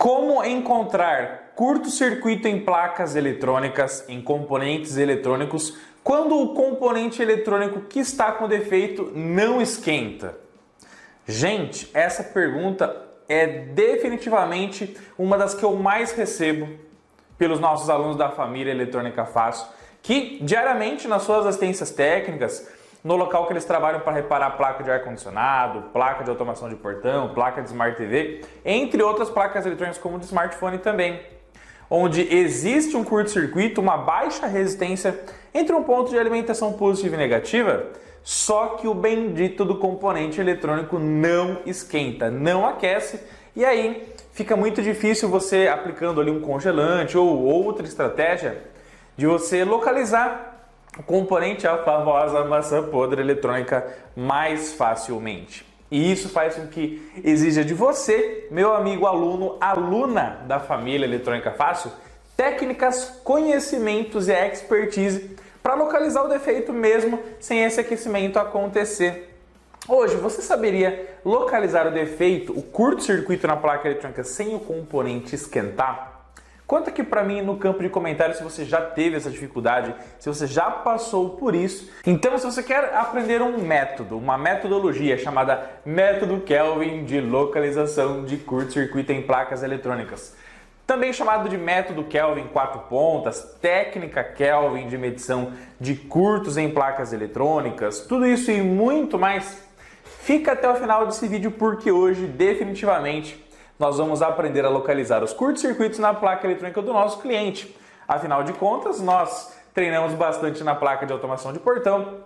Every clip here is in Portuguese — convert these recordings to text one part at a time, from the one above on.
Como encontrar curto-circuito em placas eletrônicas, em componentes eletrônicos, quando o componente eletrônico que está com defeito não esquenta? Gente, essa pergunta é definitivamente uma das que eu mais recebo pelos nossos alunos da família Eletrônica Fácil, que diariamente nas suas assistências técnicas, no local que eles trabalham para reparar placa de ar-condicionado, placa de automação de portão, placa de Smart TV, entre outras placas eletrônicas como de smartphone também, onde existe um curto-circuito, uma baixa resistência entre um ponto de alimentação positiva e negativa, só que o bendito do componente eletrônico não esquenta, não aquece, e aí fica muito difícil você, aplicando ali um congelante ou outra estratégia, de você localizar o componente, a famosa maçã podre eletrônica, mais facilmente. E isso faz com que exija de você, meu amigo aluno, aluna da família Eletrônica Fácil, técnicas, conhecimentos e expertise para localizar o defeito mesmo sem esse aquecimento acontecer. Hoje, você saberia localizar o defeito, o curto-circuito na placa eletrônica sem o componente esquentar? Conta aqui para mim no campo de comentários se você já teve essa dificuldade, se você já passou por isso. Então, se você quer aprender um método, uma metodologia chamada Método Kelvin de localização de curto-circuito em placas eletrônicas, também chamado de Método Kelvin 4 pontas, Técnica Kelvin de medição de curtos em placas eletrônicas, tudo isso e muito mais, fica até o final desse vídeo porque hoje definitivamente nós vamos aprender a localizar os curtos-circuitos na placa eletrônica do nosso cliente. Afinal de contas, nós treinamos bastante na placa de automação de portão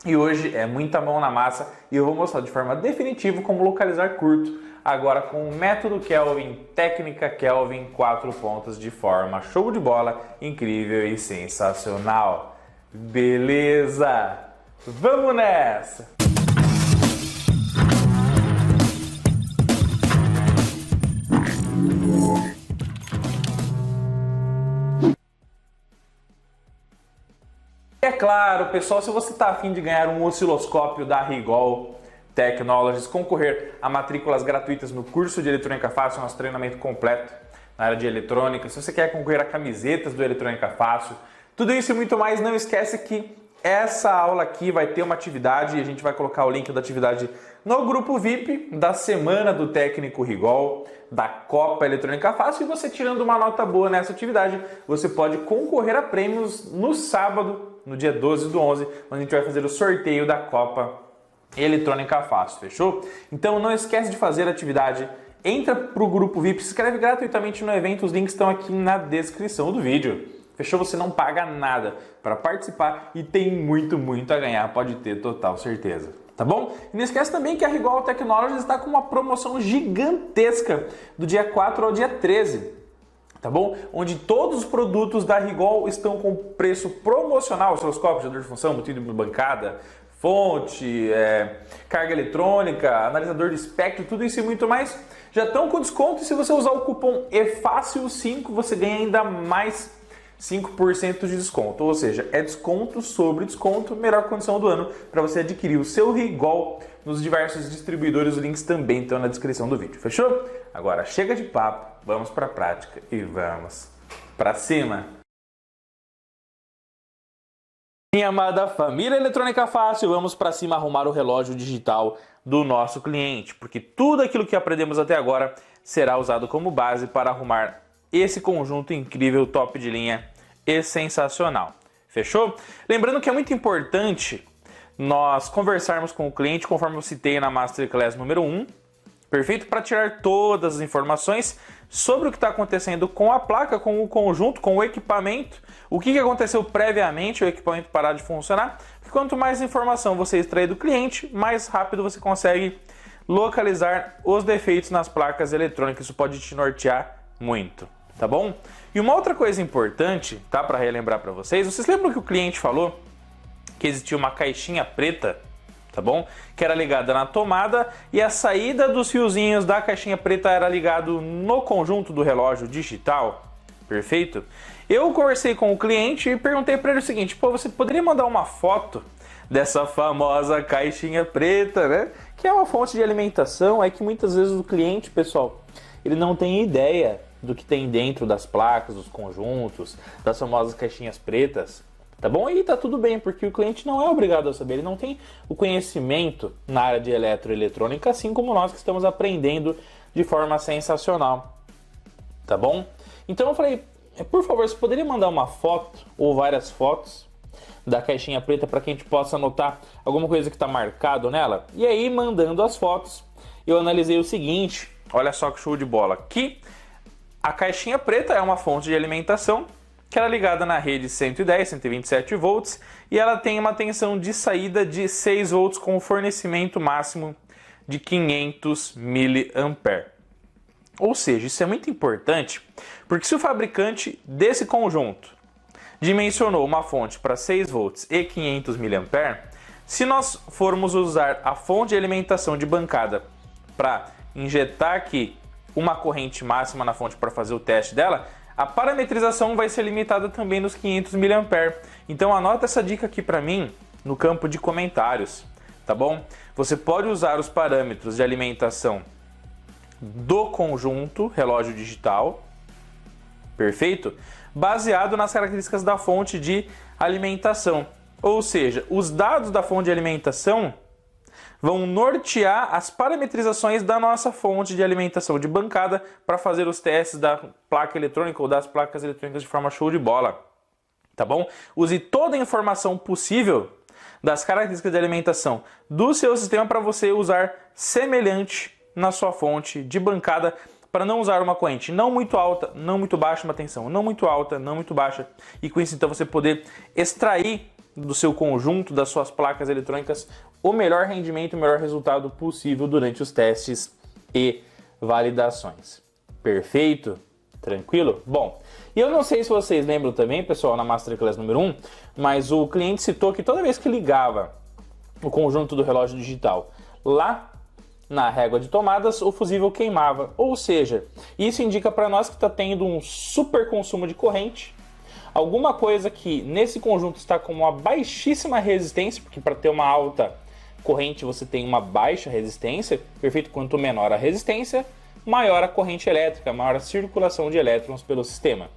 e hoje é muita mão na massa e eu vou mostrar de forma definitiva como localizar curto, agora com o Método Kelvin, Técnica Kelvin 4 pontas de forma show de bola, incrível e sensacional. Beleza? Vamos nessa! É claro, pessoal, se você está afim de ganhar um osciloscópio da Rigol Technologies, concorrer a matrículas gratuitas no curso de Eletrônica Fácil, nosso treinamento completo na área de eletrônica, se você quer concorrer a camisetas do Eletrônica Fácil, tudo isso e muito mais, não esquece que essa aula aqui vai ter uma atividade e a gente vai colocar o link da atividade no grupo VIP da semana do técnico Rigol, da Copa Eletrônica Fácil, e você tirando uma nota boa nessa atividade, você pode concorrer a prêmios no sábado, no dia 12/11, onde a gente vai fazer o sorteio da Copa Eletrônica Fácil, fechou? Então não esquece de fazer a atividade, entra para o grupo VIP, se inscreve gratuitamente no evento, os links estão aqui na descrição do vídeo. Fechou? Você não paga nada para participar e tem muito a ganhar, pode ter total certeza. Tá bom? E não esquece também que a Rigol Technologies está com uma promoção gigantesca do dia 4 ao dia 13. Tá bom? Onde todos os produtos da Rigol estão com preço promocional, osciloscópio, gerador de função, multímetro de bancada, fonte, carga eletrônica, analisador de espectro, tudo isso e muito mais, já estão com desconto, e se você usar o cupom EFÁCIL5, você ganha ainda mais 5% de desconto, ou seja, é desconto sobre desconto, melhor condição do ano para você adquirir o seu Rigol nos diversos distribuidores, os links também estão na descrição do vídeo, fechou? Agora chega de papo, vamos para a prática e vamos para cima! Minha amada família Eletrônica Fácil, vamos para cima arrumar o relógio digital do nosso cliente, porque tudo aquilo que aprendemos até agora será usado como base para arrumar esse conjunto incrível, top de linha e sensacional. Fechou? Lembrando que é muito importante nós conversarmos com o cliente, conforme eu citei na Masterclass número 1, perfeito? Para tirar todas as informações sobre o que está acontecendo com a placa, com o conjunto, com o equipamento, o que aconteceu previamente, o equipamento parar de funcionar. Quanto mais informação você extrair do cliente, mais rápido você consegue localizar os defeitos nas placas eletrônicas. Isso pode te nortear muito, tá bom? E uma outra coisa importante, tá, para relembrar para vocês lembram que o cliente falou que existia uma caixinha preta, tá bom? Que era ligada na tomada e a saída dos fiozinhos da caixinha preta era ligado no conjunto do relógio digital, perfeito? Eu conversei com o cliente e perguntei para ele o seguinte: pô, você poderia mandar uma foto dessa famosa caixinha preta, né? Que é uma fonte de alimentação, é que muitas vezes o cliente, pessoal, ele não tem ideia do que tem dentro das placas, dos conjuntos, das famosas caixinhas pretas, tá bom? E tá tudo bem, porque o cliente não é obrigado a saber, ele não tem o conhecimento na área de eletroeletrônica, assim como nós que estamos aprendendo de forma sensacional, tá bom? Então eu falei, por favor, você poderia mandar uma foto ou várias fotos da caixinha preta para que a gente possa anotar alguma coisa que está marcado nela? E aí, mandando as fotos, eu analisei o seguinte, olha só que show de bola, que a caixinha preta é uma fonte de alimentação que ela é ligada na rede 110, 127 volts e ela tem uma tensão de saída de 6 volts com fornecimento máximo de 500 mA. Ou seja, isso é muito importante, porque se o fabricante desse conjunto dimensionou uma fonte para 6 volts e 500 mA, se nós formos usar a fonte de alimentação de bancada para injetar aqui uma corrente máxima na fonte para fazer o teste dela, a parametrização vai ser limitada também nos 500 mA. Então anota essa dica aqui para mim no campo de comentários, tá bom? Você pode usar os parâmetros de alimentação do conjunto relógio digital, perfeito? Baseado nas características da fonte de alimentação. Ou seja, os dados da fonte de alimentação vão nortear as parametrizações da nossa fonte de alimentação de bancada para fazer os testes da placa eletrônica ou das placas eletrônicas de forma show de bola, tá bom? Use toda a informação possível das características de alimentação do seu sistema para você usar semelhante na sua fonte de bancada, para não usar uma corrente não muito alta, não muito baixa, uma tensão não muito alta, não muito baixa, e com isso então você poder extrair do seu conjunto, das suas placas eletrônicas, o melhor rendimento, o melhor resultado possível durante os testes e validações. Perfeito? Tranquilo? Bom, e eu não sei se vocês lembram também, pessoal, na Masterclass número 1, mas o cliente citou que toda vez que ligava o conjunto do relógio digital lá na régua de tomadas, o fusível queimava. Ou seja, isso indica para nós que está tendo um super consumo de corrente, alguma coisa que nesse conjunto está com uma baixíssima resistência, porque para ter uma alta corrente você tem uma baixa resistência, perfeito? Quanto menor a resistência, maior a corrente elétrica, maior a circulação de elétrons pelo sistema,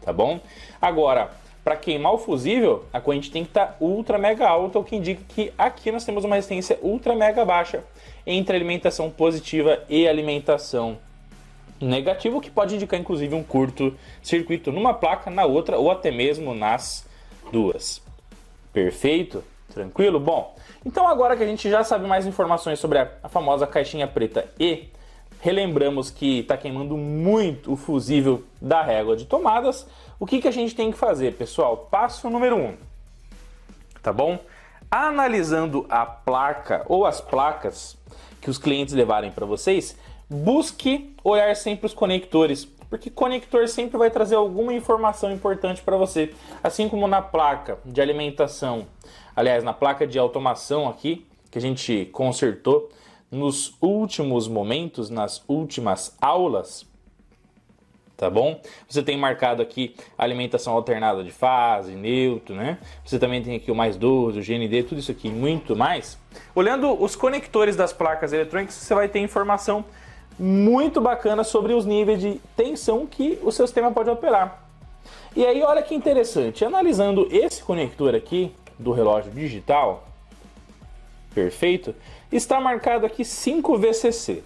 tá bom? Agora, para queimar o fusível, a corrente tem que estar ultra mega alta, o que indica que aqui nós temos uma resistência ultra mega baixa entre alimentação positiva e alimentação negativa, o que pode indicar inclusive um curto-circuito numa placa, na outra ou até mesmo nas duas. Perfeito? Tranquilo? Bom, então agora que a gente já sabe mais informações sobre a famosa caixinha preta e relembramos que está queimando muito o fusível da régua de tomadas, o que a gente tem que fazer, pessoal? Passo número 1, tá bom? Analisando a placa ou as placas que os clientes levarem para vocês, busque olhar sempre os conectores, porque conector sempre vai trazer alguma informação importante para você, assim como na placa de alimentação, aliás, na placa de automação aqui, que a gente consertou nos últimos momentos, nas últimas aulas, tá bom? Você tem marcado aqui a alimentação alternada de fase, neutro, né? Você também tem aqui o mais 12, o GND, tudo isso aqui e muito mais. Olhando os conectores das placas eletrônicas, você vai ter informação muito bacana sobre os níveis de tensão que o seu sistema pode operar. E aí, olha que interessante, analisando esse conector aqui do relógio digital, perfeito, está marcado aqui 5 VCC.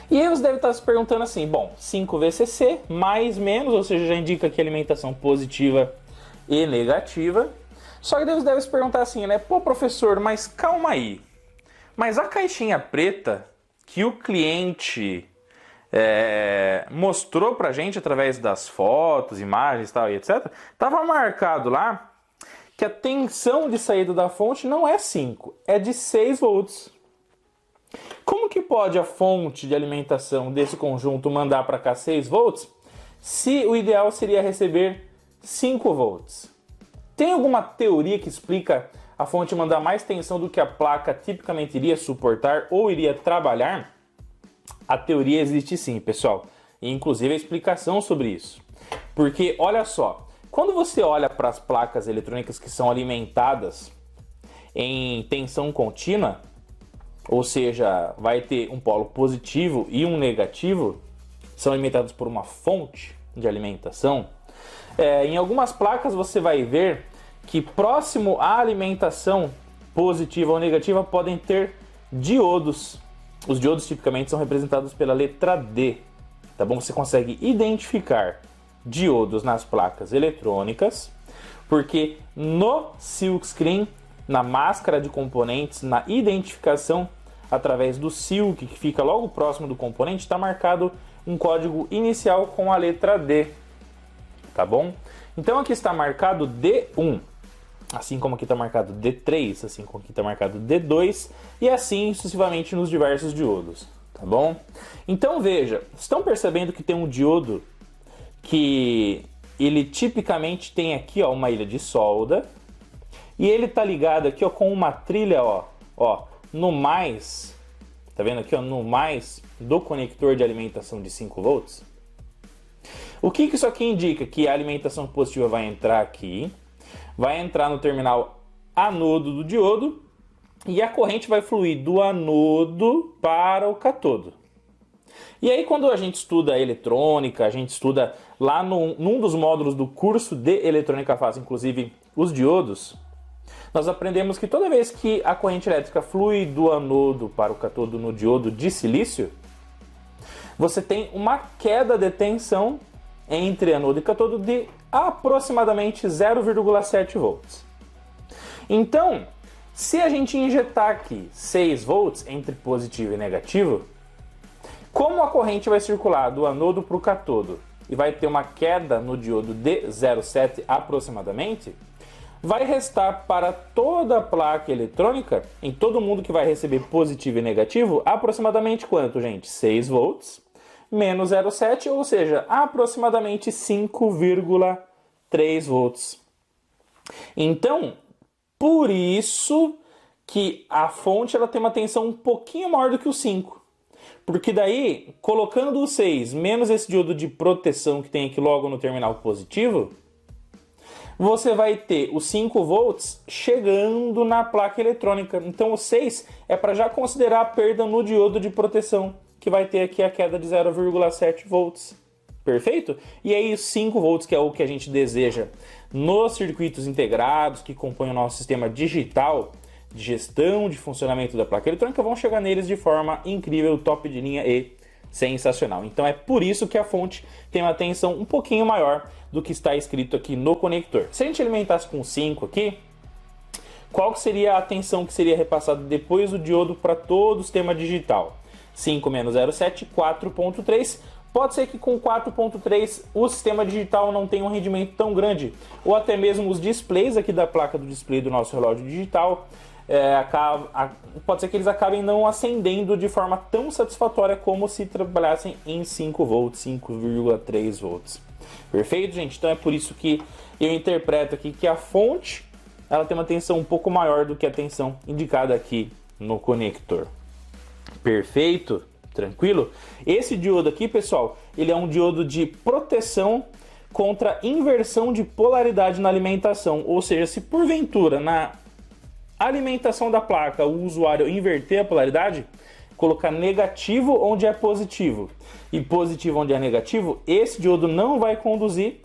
E aí você deve estar se perguntando assim, bom, 5 VCC, mais, menos, ou seja, já indica aqui alimentação positiva e negativa. Só que você deve se perguntar assim, né, pô professor, mas calma aí, mas a caixinha preta que o cliente mostrou pra gente através das fotos, imagens tal, e etc, estava marcado lá que a tensão de saída da fonte não é 5, é de 6 volts. Como que pode a fonte de alimentação desse conjunto mandar para cá 6 volts, se o ideal seria receber 5 volts? Tem alguma teoria que explica a fonte mandar mais tensão do que a placa tipicamente iria suportar ou iria trabalhar? A teoria existe sim, pessoal, e inclusive a explicação sobre isso. Porque, olha só, quando você olha para as placas eletrônicas que são alimentadas em tensão contínua, ou seja, vai ter um polo positivo e um negativo, são alimentados por uma fonte de alimentação, em algumas placas você vai ver que próximo à alimentação positiva ou negativa podem ter diodos. Os diodos tipicamente são representados pela letra D, tá bom? Você consegue identificar diodos nas placas eletrônicas, porque no silkscreen, na máscara de componentes, na identificação através do silk, que fica logo próximo do componente, está marcado um código inicial com a letra D, tá bom? Então aqui está marcado D1, assim como aqui está marcado D3, assim como aqui está marcado D2, e assim sucessivamente nos diversos diodos, tá bom? Então veja, estão percebendo que tem um diodo que ele tipicamente tem aqui, ó, uma ilha de solda, e ele tá ligado aqui, ó, com uma trilha, ó, no mais, tá vendo aqui, ó, no mais do conector de alimentação de 5 volts. O que isso aqui indica? Que a alimentação positiva vai entrar aqui, vai entrar no terminal anodo do diodo e a corrente vai fluir do anodo para o catodo. E aí quando a gente estuda a eletrônica, a gente estuda lá num dos módulos do curso de Eletrônica Fácil, inclusive os diodos, nós aprendemos que toda vez que a corrente elétrica flui do anodo para o catodo no diodo de silício, você tem uma queda de tensão entre anodo e catodo de aproximadamente 0,7 volts. Então, se a gente injetar aqui 6 volts entre positivo e negativo, como a corrente vai circular do anodo para o catodo e vai ter uma queda no diodo de 0,7 aproximadamente, vai restar para toda a placa eletrônica, em todo mundo que vai receber positivo e negativo, aproximadamente quanto, gente? 6 volts menos 0,7, ou seja, aproximadamente 5,3 volts. Então, por isso que a fonte ela tem uma tensão um pouquinho maior do que o 5. Porque daí, colocando o 6 menos esse diodo de proteção que tem aqui logo no terminal positivo, você vai ter os 5 volts chegando na placa eletrônica. Então o 6 é para já considerar a perda no diodo de proteção, que vai ter aqui a queda de 0,7 volts. Perfeito? E aí os 5 volts, que é o que a gente deseja nos circuitos integrados, que compõem o nosso sistema digital de gestão de funcionamento da placa eletrônica, vão chegar neles de forma incrível, top de linha e sensacional. Então é por isso que a fonte tem uma tensão um pouquinho maior do que está escrito aqui no conector. Se a gente alimentasse com 5 aqui, qual que seria a tensão que seria repassada depois do diodo para todo o sistema digital? 5 menos 0,7, 4,3. Pode ser que com 4,3 o sistema digital não tenha um rendimento tão grande, ou até mesmo os displays aqui da placa do display do nosso relógio digital, pode ser que eles acabem não acendendo de forma tão satisfatória como se trabalhassem em 5 volts, 5,3 volts. Perfeito, gente? Então é por isso que eu interpreto aqui que a fonte ela tem uma tensão um pouco maior do que a tensão indicada aqui no conector. Perfeito? Tranquilo? Esse diodo aqui, pessoal, ele é um diodo de proteção contra inversão de polaridade na alimentação. Ou seja, se porventura na alimentação da placa o usuário inverter a polaridade, colocar negativo onde é positivo e positivo onde é negativo, esse diodo não vai conduzir.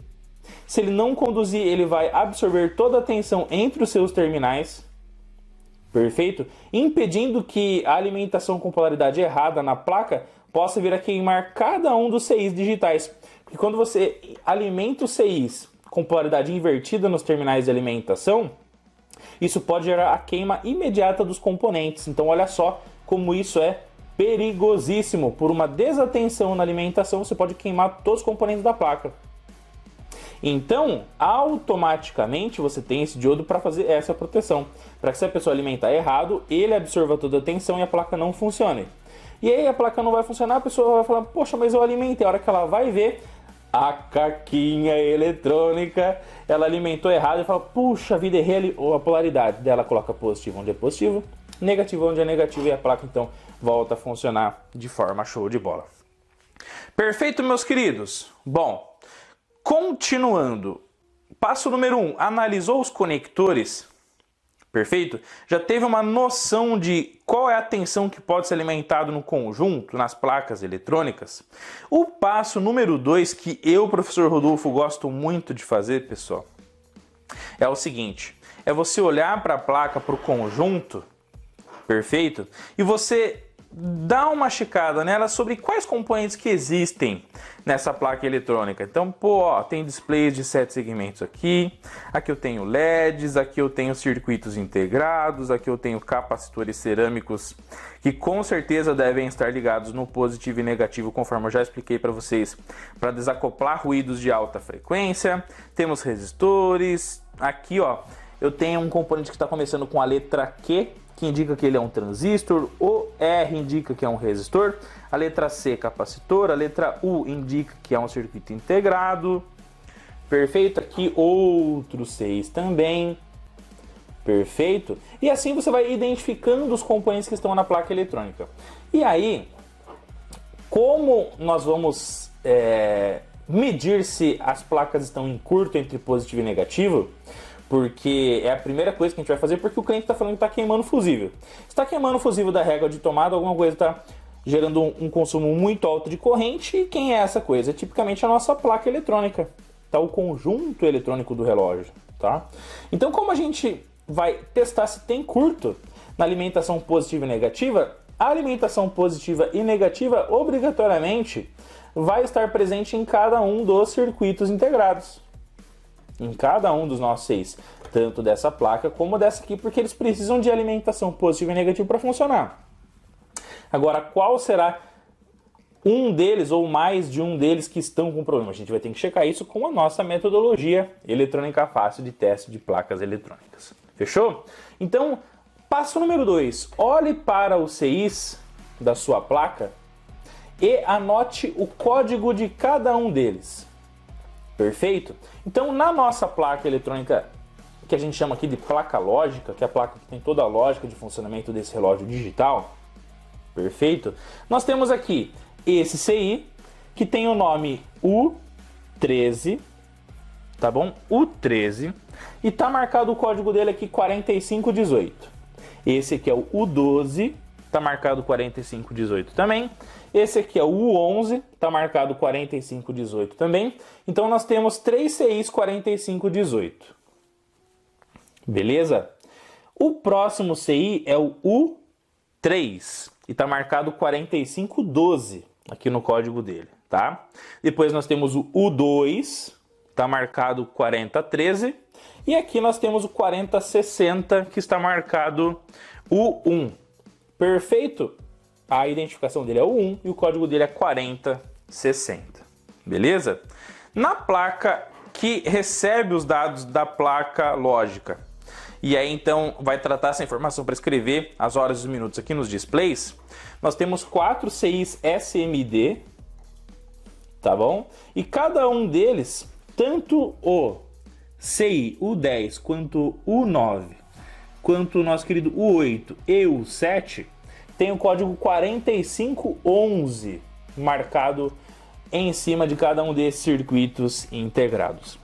Se ele não conduzir, ele vai absorver toda a tensão entre os seus terminais. Perfeito? Impedindo que a alimentação com polaridade errada na placa possa vir a queimar cada um dos CIs digitais. Porque quando você alimenta os CIs com polaridade invertida nos terminais de alimentação, isso pode gerar a queima imediata dos componentes. Então olha só como isso é perigosíssimo. Por uma desatenção na alimentação, você pode queimar todos os componentes da placa. Então, automaticamente você tem esse diodo para fazer essa proteção, para que se a pessoa alimentar errado, ele absorva toda a tensão e a placa não funcione. E aí a placa não vai funcionar, a pessoa vai falar, poxa, mas eu alimentei. A hora que ela vai ver, a caquinha eletrônica, ela alimentou errado e fala, puxa vida, errei a polaridade. Daí ela coloca positivo onde é positivo, negativo onde é negativo e a placa então volta a funcionar de forma show de bola. Perfeito, meus queridos? Bom, continuando, passo número 1, analisou os conectores? Perfeito? Já teve uma noção de qual é a tensão que pode ser alimentado no conjunto, nas placas eletrônicas? O passo número 2, que eu, professor Rodolfo, gosto muito de fazer, pessoal, é o seguinte: é você olhar para a placa, para o conjunto, perfeito? E você dá uma checada nela sobre quais componentes que existem nessa placa eletrônica. Então, pô, tem displays de 7 segmentos aqui, aqui eu tenho LEDs, aqui eu tenho circuitos integrados, aqui eu tenho capacitores cerâmicos que com certeza devem estar ligados no positivo e negativo, conforme eu já expliquei para vocês, para desacoplar ruídos de alta frequência. Temos resistores, aqui ó, eu tenho um componente que está começando com a letra Q, que indica que ele é um transistor, o R indica que é um resistor, a letra C capacitor, a letra U indica que é um circuito integrado, perfeito? Aqui outros 6 também, perfeito? E assim você vai identificando os componentes que estão na placa eletrônica. E aí, como nós vamos medir se as placas estão em curto entre positivo e negativo? Porque é a primeira coisa que a gente vai fazer, porque o cliente está falando que está queimando fusível. Se está queimando fusível da régua de tomada, alguma coisa está gerando um consumo muito alto de corrente. E quem é essa coisa? É tipicamente a nossa placa eletrônica, tá? O conjunto eletrônico do relógio, tá? Então, como a gente vai testar se tem curto na alimentação positiva e negativa, a alimentação positiva e negativa obrigatoriamente vai estar presente em cada um dos circuitos integrados. Em cada um dos nossos 6, tanto dessa placa como dessa aqui, porque eles precisam de alimentação positiva e negativa para funcionar. Agora, qual será um deles ou mais de um deles que estão com problema? A gente vai ter que checar isso com a nossa metodologia eletrônica fácil de teste de placas eletrônicas. Fechou? Então, passo número 2. Olhe para os CIs da sua placa e anote o código de cada um deles. Perfeito? Então, na nossa placa eletrônica, que a gente chama aqui de placa lógica, que é a placa que tem toda a lógica de funcionamento desse relógio digital, perfeito? Nós temos aqui esse CI, que tem o nome U13, tá bom? U13, e tá marcado o código dele aqui 4518. Esse aqui é o U12, tá marcado 4518 também. Esse aqui é o U11, está marcado 4518 também. Então nós temos 3 CIs 4518. Beleza? O próximo CI é o U3 e está marcado 4512 aqui no código dele, tá? Depois nós temos o U2, está marcado 4013. E aqui nós temos o 4060 que está marcado U1. Perfeito? A identificação dele é o 1 e o código dele é 4060. Beleza? Na placa que recebe os dados da placa lógica, e aí então vai tratar essa informação para escrever as horas e os minutos aqui nos displays, nós temos 4 CIs SMD, tá bom? E cada um deles, tanto o CI U10 quanto o U9, quanto o nosso querido U8 e o U7, tem o código 4511 marcado em cima de cada um desses circuitos integrados.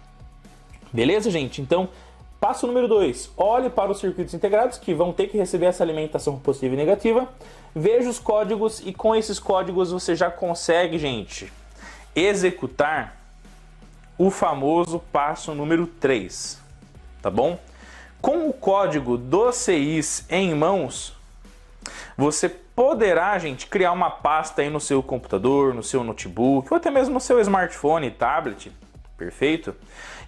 Beleza, gente? Então, passo número 2. Olhe para os circuitos integrados que vão ter que receber essa alimentação positiva e negativa. Veja os códigos e com esses códigos você já consegue, gente, executar o famoso passo número 3. Tá bom? Com o código dos CIs em mãos, você poderá, gente, criar uma pasta aí no seu computador, no seu notebook, ou até mesmo no seu smartphone, tablet, perfeito?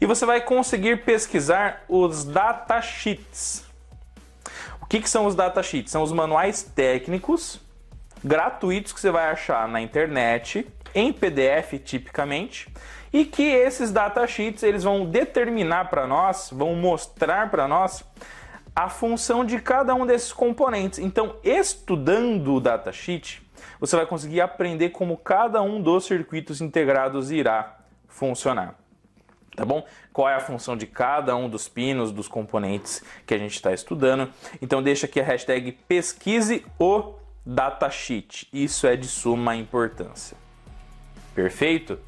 E você vai conseguir pesquisar os datasheets. O que são os datasheets? São os manuais técnicos gratuitos que você vai achar na internet, em PDF tipicamente, e que esses datasheets eles vão determinar para nós, vão mostrar para nós a função de cada um desses componentes. Então, estudando o datasheet, você vai conseguir aprender como cada um dos circuitos integrados irá funcionar. Tá bom? Qual é a função de cada um dos pinos, dos componentes que a gente está estudando. Então, deixa aqui a hashtag pesquise o datasheet. Isso é de suma importância. Perfeito?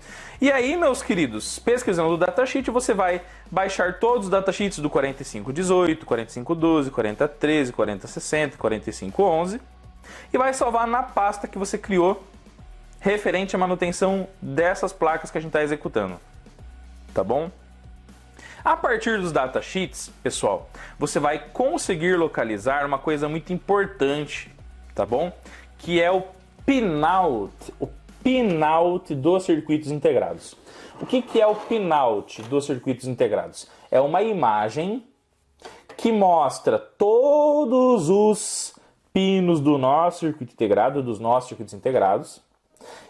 E aí, meus queridos, pesquisando o datasheet, você vai baixar todos os datasheets do 4518, 4512, 4013, 4060, 4511 e vai salvar na pasta que você criou referente à manutenção dessas placas que a gente está executando. Tá bom? A partir dos datasheets, pessoal, você vai conseguir localizar uma coisa muito importante, tá bom? Que é o pinout dos circuitos integrados. O que é o pinout dos circuitos integrados? É uma imagem que mostra todos os pinos do nosso circuito integrado, dos nossos circuitos integrados.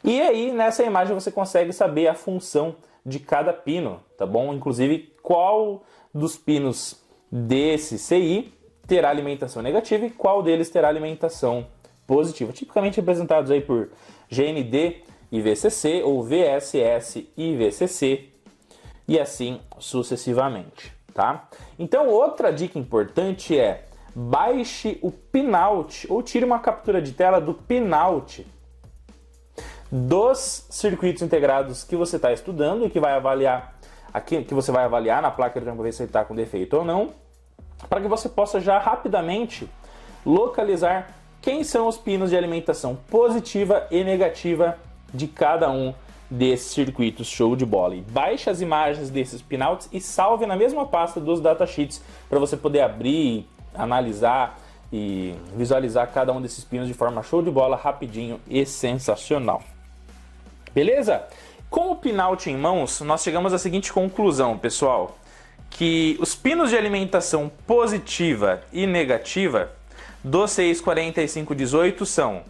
E aí, nessa imagem, você consegue saber a função de cada pino, tá bom? Inclusive, qual dos pinos desse CI terá alimentação negativa e qual deles terá alimentação positiva. Tipicamente representados aí por GND e VCC, ou VSS e VCC, e assim sucessivamente, tá? Então, outra dica importante é baixe o pinout, ou tire uma captura de tela do pinout dos circuitos integrados que você está estudando e que vai avaliar aqui, que você vai avaliar na placa para ver se ele está com defeito ou não, para que você possa já rapidamente localizar quem são os pinos de alimentação positiva e negativa de cada um desses circuitos. Show de bola! E baixe as imagens desses pinouts e salve na mesma pasta dos datasheets para você poder abrir, analisar e visualizar cada um desses pinos de forma show de bola, rapidinho e sensacional. Beleza? Com o pinout em mãos, nós chegamos à seguinte conclusão, pessoal, que os pinos de alimentação positiva e negativa do 64518 são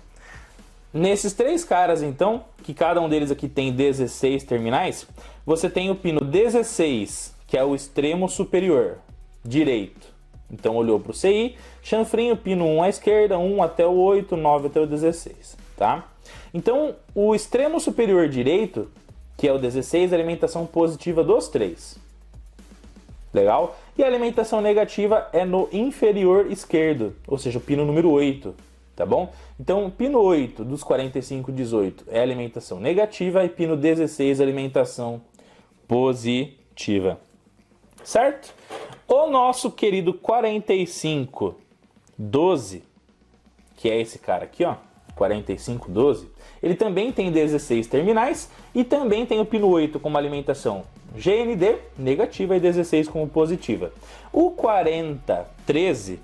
nesses três caras, então, que cada um deles aqui tem 16 terminais, você tem o pino 16, que é o extremo superior, direito. Então olhou para o CI, chanfrinho, pino 1 à esquerda, 1 até o 8, 9 até o 16, tá? Então, o extremo superior direito, que é o 16, a alimentação positiva dos três. Legal? E a alimentação negativa é no inferior esquerdo, ou seja, o pino número 8, tá bom? Então, pino 8 dos 4518 é alimentação negativa e pino 16 alimentação positiva. Certo? O nosso querido 4512, que é esse cara aqui, ó, 4512, ele também tem 16 terminais e também tem o pino 8 como alimentação GND negativa e 16 como positiva. O 4013,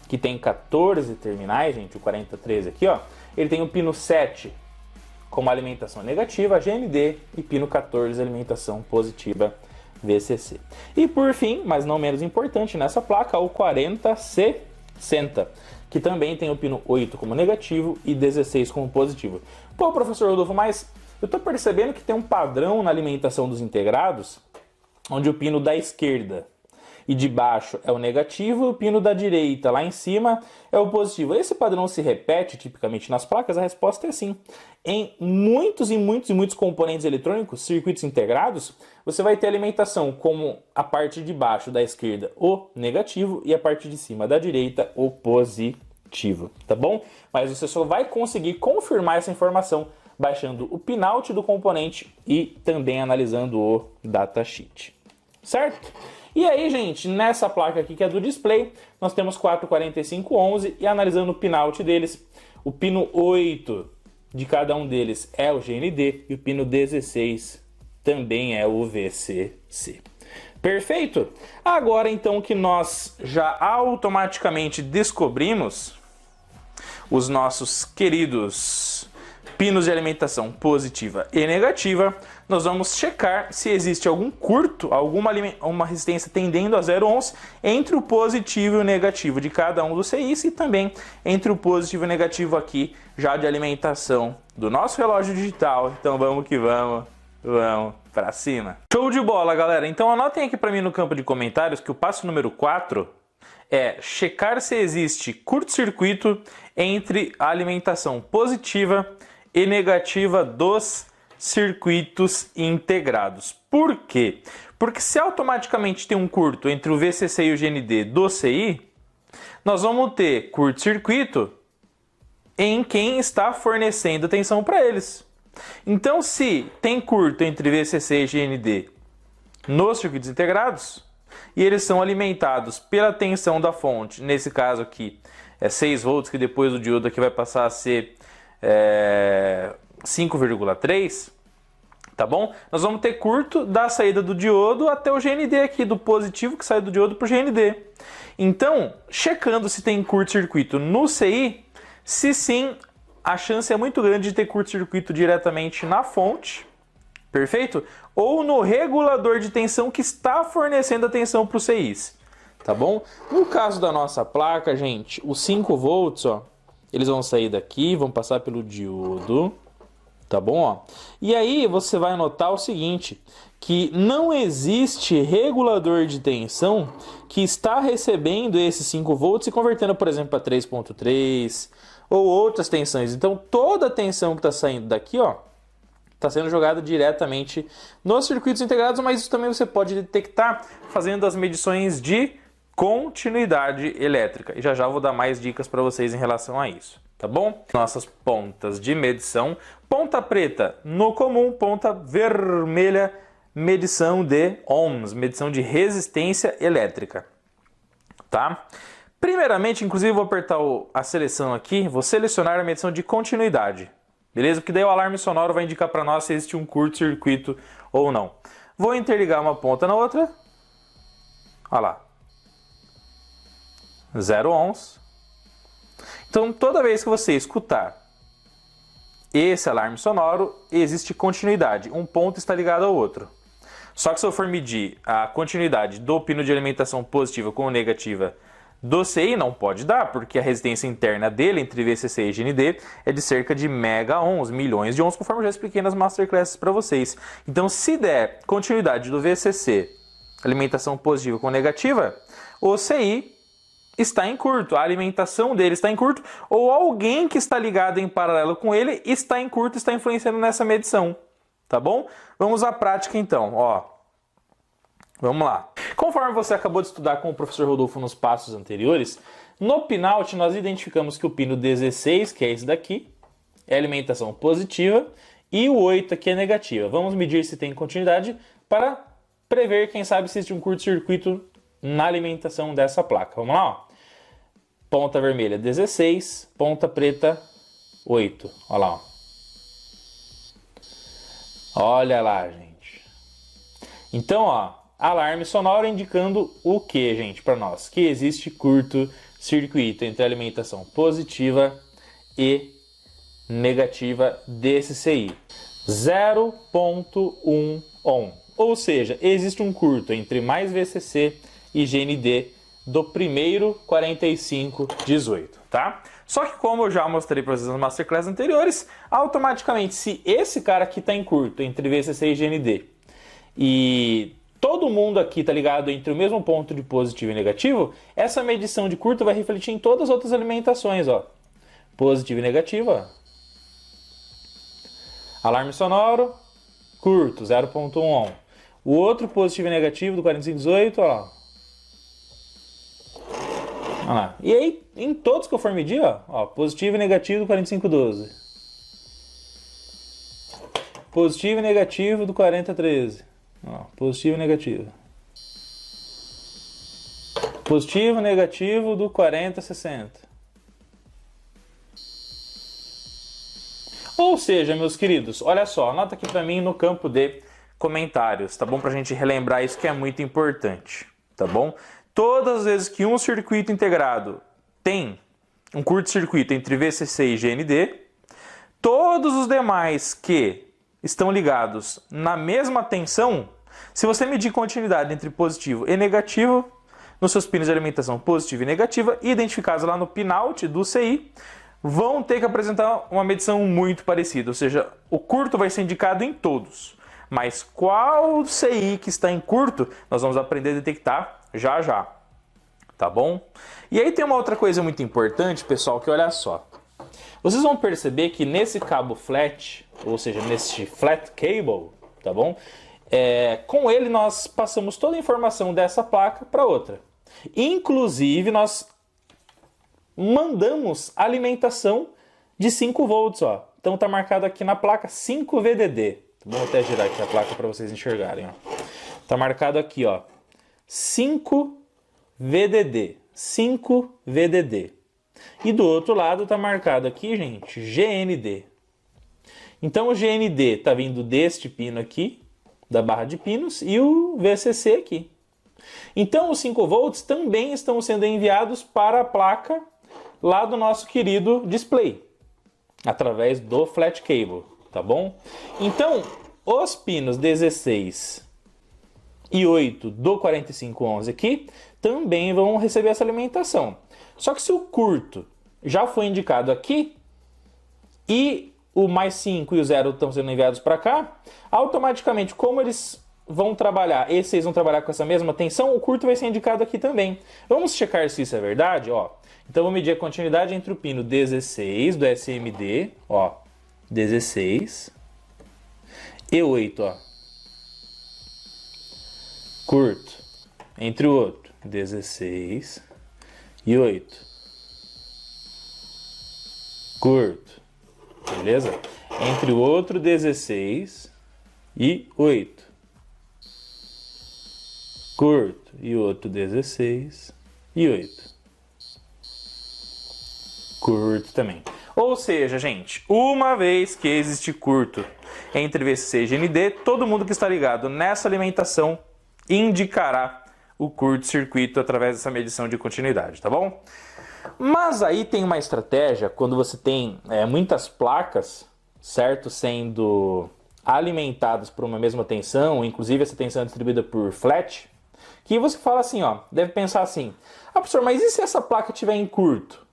que tem 14 terminais, gente, o 4013 aqui, ó, ele tem o pino 7 como alimentação negativa, GND, e pino 14 alimentação positiva, VCC. E por fim, mas não menos importante nessa placa, o 4060, que também tem o pino 8 como negativo e 16 como positivo. Pô, professor Rodolfo, mas eu estou percebendo que tem um padrão na alimentação dos integrados, onde o pino da esquerda e de baixo é o negativo, e o pino da direita lá em cima é o positivo. Esse padrão se repete tipicamente nas placas? A resposta é sim. Em muitos componentes eletrônicos, circuitos integrados, você vai ter alimentação como a parte de baixo da esquerda o negativo e a parte de cima da direita o positivo, tá bom? Mas você só vai conseguir confirmar essa informação baixando o pinout do componente e também analisando o datasheet, certo? E aí, gente, nessa placa aqui que é do display, nós temos 44511 e analisando o pinout deles, o pino 8 de cada um deles é o GND e o pino 16 também é o VCC. Perfeito? Agora então que nós já automaticamente descobrimos os nossos queridos pinos de alimentação positiva e negativa, nós vamos checar se existe algum curto, uma resistência tendendo a 0 ohms entre o positivo e o negativo de cada um dos CIs e também entre o positivo e o negativo aqui já de alimentação do nosso relógio digital. Então vamos que vamos, vamos para cima. Show de bola, galera! Então anotem aqui para mim no campo de comentários que o passo número 4 é checar se existe curto-circuito entre a alimentação positiva e negativa dos circuitos integrados. Por quê? Porque se automaticamente tem um curto entre o VCC e o GND do CI, nós vamos ter curto-circuito em quem está fornecendo tensão para eles. Então, se tem curto entre VCC e GND nos circuitos integrados, e eles são alimentados pela tensão da fonte, nesse caso aqui é 6 volts, que depois o diodo aqui vai passar a ser 5,3, tá bom? Nós vamos ter curto da saída do diodo até o GND aqui, do positivo que sai do diodo para o GND. Então, checando se tem curto-circuito no CI, se sim, a chance é muito grande de ter curto-circuito diretamente na fonte, perfeito? Ou no regulador de tensão que está fornecendo a tensão para os CIs, tá bom? No caso da nossa placa, gente, os 5 volts, ó, eles vão sair daqui, vão passar pelo diodo, tá bom? Ó? E aí você vai notar o seguinte, que não existe regulador de tensão que está recebendo esses 5 volts e convertendo, por exemplo, para 3,3 ou outras tensões. Então toda a tensão que está saindo daqui, ó, está sendo jogada diretamente nos circuitos integrados, mas isso também você pode detectar fazendo as medições de continuidade elétrica. E já já vou dar mais dicas para vocês em relação a isso, tá bom? Nossas pontas de medição, ponta preta no comum, ponta vermelha, medição de ohms, medição de resistência elétrica, tá? Primeiramente, inclusive vou apertar a seleção aqui, vou selecionar a medição de continuidade. Beleza? Porque daí o alarme sonoro vai indicar para nós se existe um curto-circuito ou não. Vou interligar uma ponta na outra. Olha lá. 0 ohms. Então, toda vez que você escutar esse alarme sonoro, existe continuidade. Um ponto está ligado ao outro. Só que se eu for medir a continuidade do pino de alimentação positiva com negativa do CI, não pode dar, porque a resistência interna dele, entre VCC e GND, é de cerca de mega ohms, milhões de ohms, conforme eu já expliquei nas masterclasses para vocês. Então, se der continuidade do VCC, alimentação positiva com negativa, o CI está em curto, a alimentação dele está em curto, ou alguém que está ligado em paralelo com ele está em curto, está influenciando nessa medição, tá bom? Vamos à prática então, ó. Vamos lá. Conforme você acabou de estudar com o professor Rodolfo nos passos anteriores, no pinout nós identificamos que o pino 16, que é esse daqui, é alimentação positiva e o 8 aqui é negativa. Vamos medir se tem continuidade para prever, quem sabe, se existe um curto-circuito na alimentação dessa placa. Vamos lá, ó. Ponta vermelha 16, ponta preta 8. Olha lá, ó. Olha lá, gente. Então, ó, alarme sonoro indicando o que, gente, para nós? Que existe curto-circuito entre a alimentação positiva e negativa desse CI. 0,1 ohm. Ou seja, existe um curto entre mais VCC e GND do primeiro 4518, tá? Só que como eu já mostrei para vocês nas masterclass anteriores, automaticamente, se esse cara aqui está em curto entre VCC e GND e todo mundo aqui está ligado entre o mesmo ponto de positivo e negativo, essa medição de curto vai refletir em todas as outras alimentações, ó. Positivo e negativo, ó. Alarme sonoro, curto, 0,1 ohm. O outro positivo e negativo do 4518, ó. Olha lá. E aí, em todos que eu for medir, ó, positivo e negativo do 4512. Positivo e negativo do 4013. Ó, positivo e negativo. Positivo e negativo do 4060. Ou seja, meus queridos, olha só, anota aqui para mim no campo de comentários, tá bom? Pra gente relembrar isso que é muito importante, tá bom? Todas as vezes que um circuito integrado tem um curto-circuito entre VCC e GND, todos os demais que estão ligados na mesma tensão, se você medir continuidade entre positivo e negativo, nos seus pinos de alimentação positiva e negativa, identificados lá no pinout do CI, vão ter que apresentar uma medição muito parecida, ou seja, o curto vai ser indicado em todos, mas qual CI que está em curto, nós vamos aprender a detectar já já, tá bom? E aí tem uma outra coisa muito importante, pessoal, que olha só, vocês vão perceber que nesse cabo flat, ou seja, nesse flat cable, tá bom? Com ele nós passamos toda a informação dessa placa para outra. Inclusive nós mandamos alimentação de 5 volts, ó, Então tá marcado aqui na placa 5VDD. Vou até girar aqui a placa para vocês enxergarem, ó. Tá marcado aqui, ó, 5VDD, 5VDD. E do outro lado tá marcado aqui, gente, GND. Então o GND tá vindo deste pino aqui, da barra de pinos, e o VCC aqui. Então os 5 volts também estão sendo enviados para a placa lá do nosso querido display, através do flat cable, tá bom? Então os pinos 16 e 8 do 4511 aqui também vão receber essa alimentação. Só que se o curto já foi indicado aqui e o mais 5 e o 0 estão sendo enviados para cá, automaticamente, como eles vão trabalhar, esses vão trabalhar com essa mesma tensão, o curto vai ser indicado aqui também. Vamos checar se isso é verdade, ó. Então vou medir a continuidade entre o pino 16 do SMD, ó, 16 e 8, ó. Curto entre o outro, 16 e 8. Curto, beleza? Entre o outro, 16 e 8. Curto e outro 16 e 8. Curto também. Ou seja, gente, uma vez que existe curto entre VCC e GND, todo mundo que está ligado nessa alimentação indicará o curto-circuito através dessa medição de continuidade, tá bom? Mas aí tem uma estratégia, quando você tem muitas placas, certo, sendo alimentadas por uma mesma tensão, inclusive essa tensão é distribuída por flat, que você fala assim, ó, deve pensar assim, ah, professor, mas e se essa placa estiver em curto?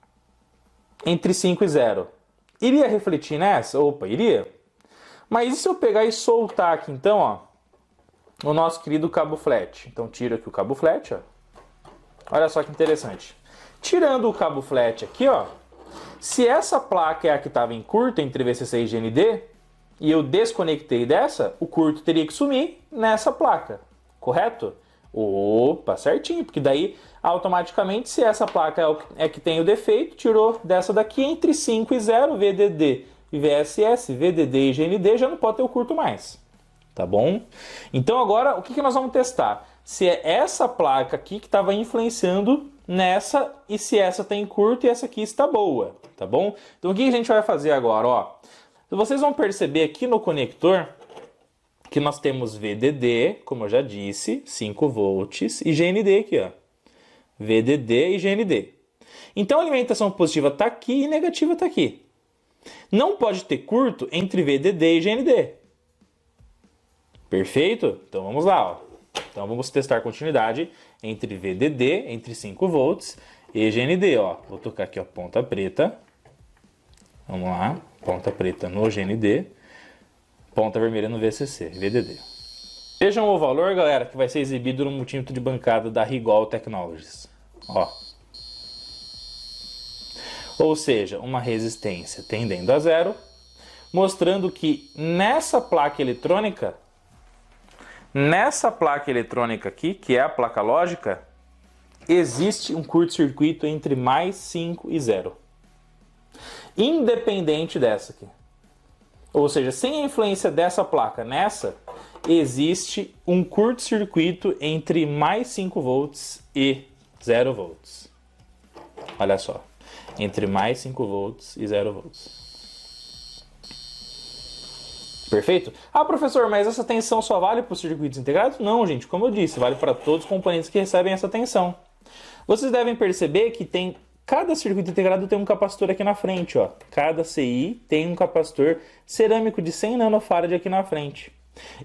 Entre 5 e 0? Iria refletir nessa? Opa, iria. Mas e se eu pegar e soltar aqui, então, ó, o nosso querido cabo flat? Então, tiro aqui o cabo flat, ó. Olha só que interessante. Tirando o cabo flat aqui, ó, se essa placa é a que estava em curto, entre VCC e GND, e eu desconectei dessa, o curto teria que sumir nessa placa, correto? Opa, certinho, porque daí automaticamente, se essa placa é que tem o defeito, tirou dessa daqui entre 5 e 0, VDD e VSS, VDD e GND, já não pode ter o curto mais, tá bom? Então agora, o que nós vamos testar? Se é essa placa aqui que estava influenciando nessa, e se essa tem curto e essa aqui está boa, tá bom? Então o que a gente vai fazer agora, ó? Vocês vão perceber aqui no conector que nós temos VDD, como eu já disse, 5 volts, e GND aqui, ó. VDD e GND. Então a alimentação positiva está aqui e negativa está aqui. Não pode ter curto entre VDD e GND. Perfeito? Então vamos lá, ó. Então vamos testar a continuidade entre VDD, entre 5 volts, e GND, ó. Vou tocar aqui, ó, ponta preta. Vamos lá, ponta preta no GND. Ponta vermelha no VCC, VDD. Vejam o valor, galera, que vai ser exibido no multímetro de bancada da Rigol Technologies. Ó. Ou seja, uma resistência tendendo a 0, mostrando que nessa placa eletrônica aqui, que é a placa lógica, existe um curto-circuito entre mais 5 e 0. Independente dessa aqui. Ou seja, sem a influência dessa placa nessa, existe um curto-circuito entre mais 5 volts e 0 volts. Olha só. Entre mais 5 volts e 0 volts. Perfeito? Ah, professor, mas essa tensão só vale para os circuitos integrados? Não, gente. Como eu disse, vale para todos os componentes que recebem essa tensão. Vocês devem perceber que cada circuito integrado tem um capacitor aqui na frente, ó. Cada CI tem um capacitor cerâmico de 100 nanofarad aqui na frente.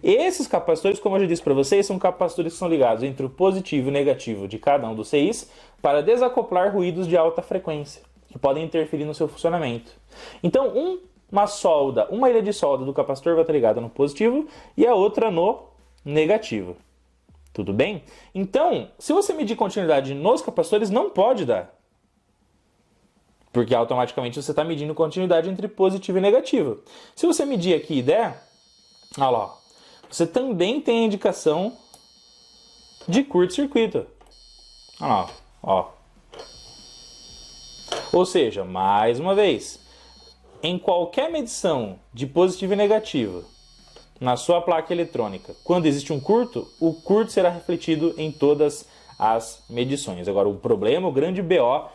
Esses capacitores, como eu já disse para vocês, são capacitores que são ligados entre o positivo e o negativo de cada um dos CIs para desacoplar ruídos de alta frequência, que podem interferir no seu funcionamento. Então, uma ilha de solda do capacitor vai estar ligada no positivo e a outra no negativo. Tudo bem? Então, se você medir continuidade nos capacitores, não pode dar. Porque automaticamente você está medindo continuidade entre positivo e negativo. Se você medir aqui e der, olha lá, você também tem a indicação de curto-circuito. Olha lá, ó. Ou seja, mais uma vez, em qualquer medição de positivo e negativo na sua placa eletrônica, quando existe um curto, o curto será refletido em todas as medições. Agora, o problema, o grande BO,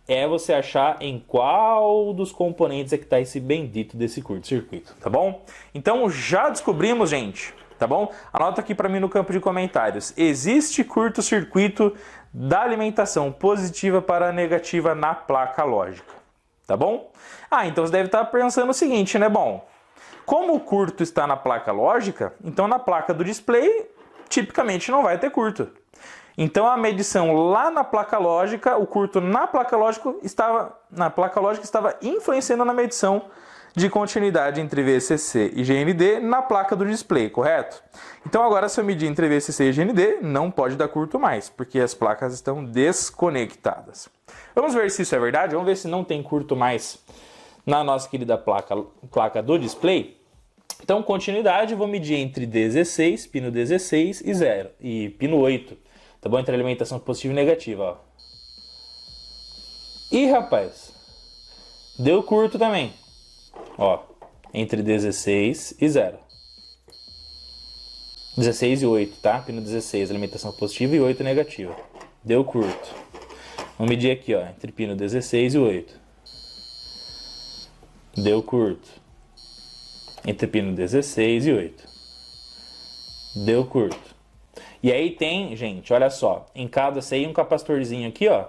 é você achar em qual dos componentes é que está esse bendito desse curto-circuito, tá bom? Então, já descobrimos, gente, tá bom? Anota aqui para mim no campo de comentários. Existe curto-circuito da alimentação positiva para negativa na placa lógica, tá bom? Então você deve estar pensando o seguinte, né? Bom, como o curto está na placa lógica, então na placa do display, tipicamente não vai ter curto. Então a medição lá na placa lógica, o curto na placa lógica estava influenciando na medição de continuidade entre VCC e GND na placa do display, correto? Então agora, se eu medir entre VCC e GND, não pode dar curto mais, porque as placas estão desconectadas. Vamos ver se isso é verdade? Vamos ver se não tem curto mais na nossa querida placa do display. Então, continuidade, vou medir entre 16, pino 16 e 0, e pino 8, tá bom? Entre alimentação positiva e negativa, ó. Ih, rapaz, deu curto também, ó, entre 16 e 0. 16 e 8, tá? Pino 16, alimentação positiva, e 8 negativa. Deu curto. Vamos medir aqui, ó, entre pino 16 e 8. Deu curto. Entre pino 16 e 8. Deu curto. E aí tem, gente, olha só, em cada CI um capacitorzinho aqui, ó,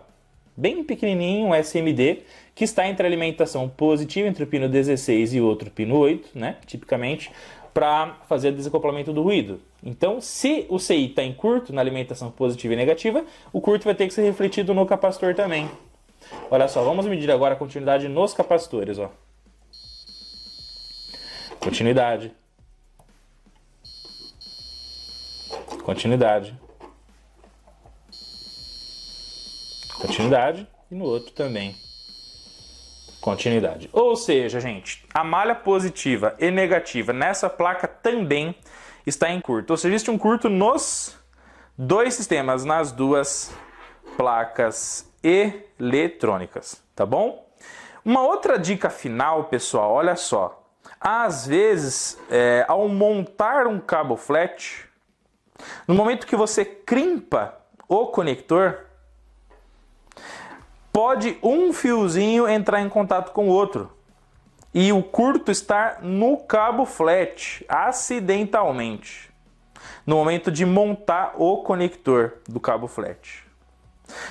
bem pequenininho, um SMD, que está entre a alimentação positiva entre o pino 16 e o outro pino 8, né, tipicamente, para fazer o desacoplamento do ruído. Então, se o CI está em curto, na alimentação positiva e negativa, o curto vai ter que ser refletido no capacitor também. Olha só, vamos medir agora a continuidade nos capacitores, ó. Continuidade. Continuidade. Continuidade. E no outro também. Continuidade. Ou seja, gente, a malha positiva e negativa nessa placa também está em curto. Ou seja, existe um curto nos dois sistemas, nas duas placas eletrônicas, tá bom? Uma outra dica final, pessoal, olha só. Às vezes, ao montar um cabo flat, no momento que você crimpa o conector, pode um fiozinho entrar em contato com o outro e o curto estar no cabo flat, acidentalmente, no momento de montar o conector do cabo flat.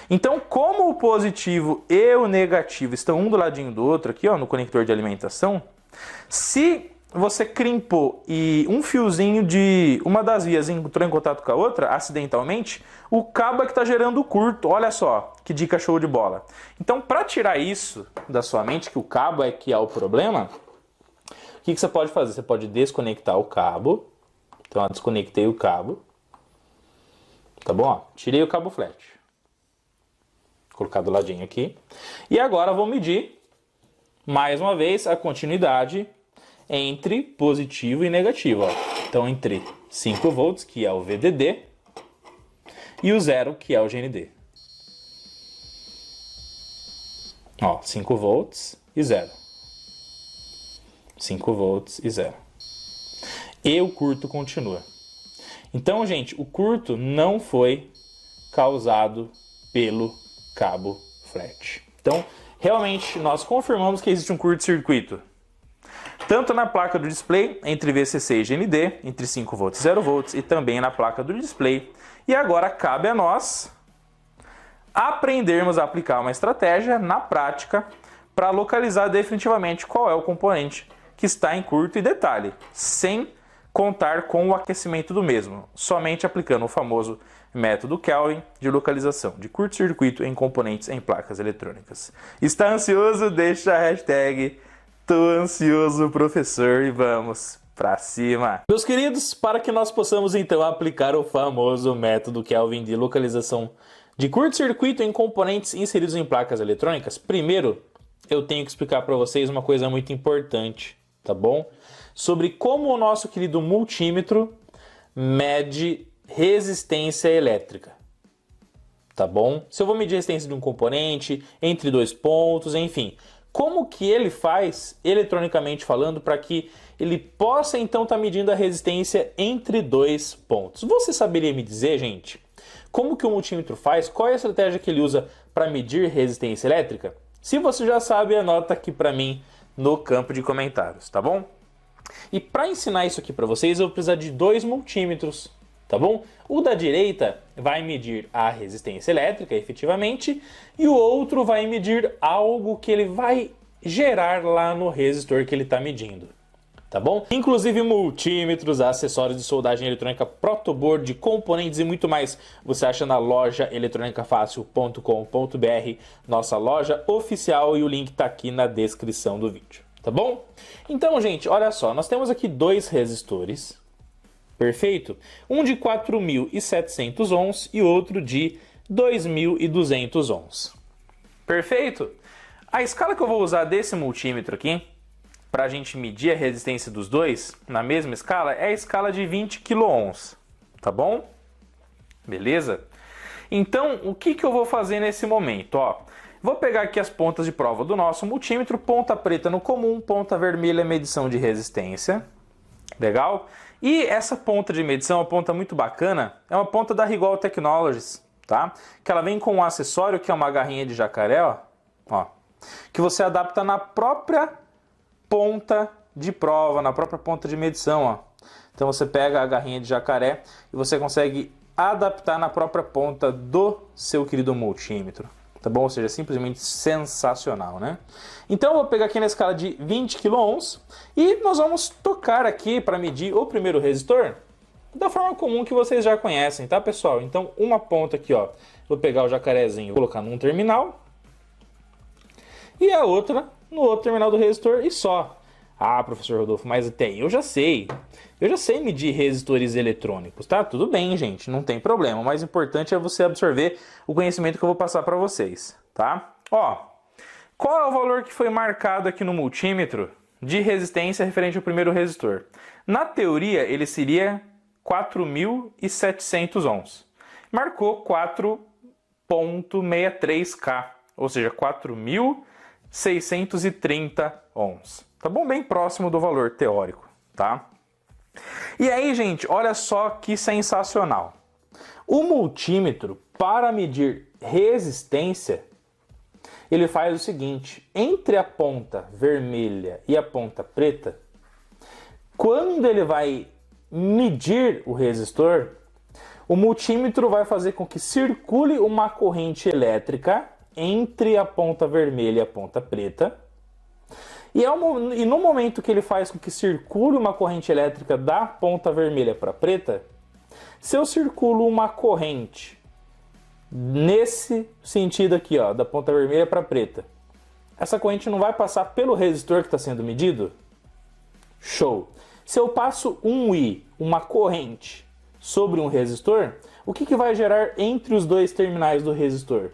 Então, como o positivo e o negativo estão um do ladinho do outro aqui, ó, no conector de alimentação, se você crimpou e um fiozinho de uma das vias entrou em contato com a outra, acidentalmente, o cabo é que está gerando o curto. Olha só, que dica show de bola. Então, para tirar isso da sua mente, que o cabo é que é o problema, o que você pode fazer? Você pode desconectar o cabo. Então, eu desconectei o cabo. Tá bom? Ó, tirei o cabo flat. Vou colocar do ladinho aqui. E agora vou medir, mais uma vez, a continuidade entre positivo e negativo. Ó. Então, entre 5 volts, que é o VDD, e o 0, que é o GND. Ó, 5 volts e 0. 5 volts e 0. E o curto continua. Então, gente, o curto não foi causado pelo cabo flat. Então, realmente, nós confirmamos que existe um curto-circuito tanto na placa do display, entre VCC e GND, entre 5 volts e 0 volts, e também na placa do display. E agora cabe a nós aprendermos a aplicar uma estratégia na prática para localizar definitivamente qual é o componente que está em curto e detalhe, sem contar com o aquecimento do mesmo, somente aplicando o famoso método Kelvin de localização de curto-circuito em componentes em placas eletrônicas. Está ansioso? Deixa a hashtag Tô ansioso, professor, e vamos pra cima. Meus queridos, para que nós possamos então aplicar o famoso método Kelvin de localização de curto-circuito em componentes inseridos em placas eletrônicas, primeiro eu tenho que explicar para vocês uma coisa muito importante, tá bom? Sobre como o nosso querido multímetro mede resistência elétrica, tá bom? Se eu vou medir a resistência de um componente, entre dois pontos, enfim, como que ele faz, eletronicamente falando, para que ele possa então estar medindo a resistência entre dois pontos. Você saberia me dizer, gente, como que o multímetro faz? Qual é a estratégia que ele usa para medir resistência elétrica? Se você já sabe, anota aqui para mim no campo de comentários, tá bom? E para ensinar isso aqui para vocês, eu vou precisar de dois multímetros, tá bom? O da direita vai medir a resistência elétrica, efetivamente, e o outro vai medir algo que ele vai gerar lá no resistor que ele está medindo, tá bom? Inclusive multímetros, acessórios de soldagem eletrônica, protoboard, componentes e muito mais você acha na loja eletronicafacil.com.br, nossa loja oficial, e o link está aqui na descrição do vídeo, tá bom? Então, gente, olha só, nós temos aqui dois resistores, perfeito? Um de 4.700 ohms e outro de 2.200 ohms. Perfeito? A escala que eu vou usar desse multímetro aqui, para a gente medir a resistência dos dois, na mesma escala, é a escala de 20 kΩ, tá bom? Beleza? Então, o que eu vou fazer nesse momento? Ó, vou pegar aqui as pontas de prova do nosso multímetro, ponta preta no comum, ponta vermelha medição de resistência. Legal? E essa ponta de medição é uma ponta muito bacana, é uma ponta da Rigol Technologies, tá? Que ela vem com um acessório que é uma garrinha de jacaré, ó, que você adapta na própria ponta de prova, na própria ponta de medição, ó. Então você pega a garrinha de jacaré e você consegue adaptar na própria ponta do seu querido multímetro, tá bom? Ou seja, simplesmente sensacional, né? Então eu vou pegar aqui na escala de 20 kΩ e nós vamos tocar aqui para medir o primeiro resistor da forma comum que vocês já conhecem, tá, pessoal? Então uma ponta aqui, ó, vou pegar o jacarezinho, vou colocar num terminal e a outra no outro terminal do resistor e só. Ah, professor Rodolfo, mas até aí eu já sei medir resistores eletrônicos, tá? Tudo bem, gente, não tem problema. O mais importante é você absorver o conhecimento que eu vou passar para vocês, tá? Ó, qual é o valor que foi marcado aqui no multímetro de resistência referente ao primeiro resistor? Na teoria, ele seria 4.700 ohms. Marcou 4.63K, ou seja, 4.630 ohms. Tá bom? Bem próximo do valor teórico, tá? E aí, gente, olha só que sensacional. O multímetro, para medir resistência, ele faz o seguinte: entre a ponta vermelha e a ponta preta, quando ele vai medir o resistor, o multímetro vai fazer com que circule uma corrente elétrica entre a ponta vermelha e a ponta preta. E no momento que ele faz com que circule uma corrente elétrica da ponta vermelha para a preta, se eu circulo uma corrente nesse sentido aqui, ó, da ponta vermelha para a preta, essa corrente não vai passar pelo resistor que está sendo medido? Show! Se eu passo um I, uma corrente, sobre um resistor, o que vai gerar entre os dois terminais do resistor?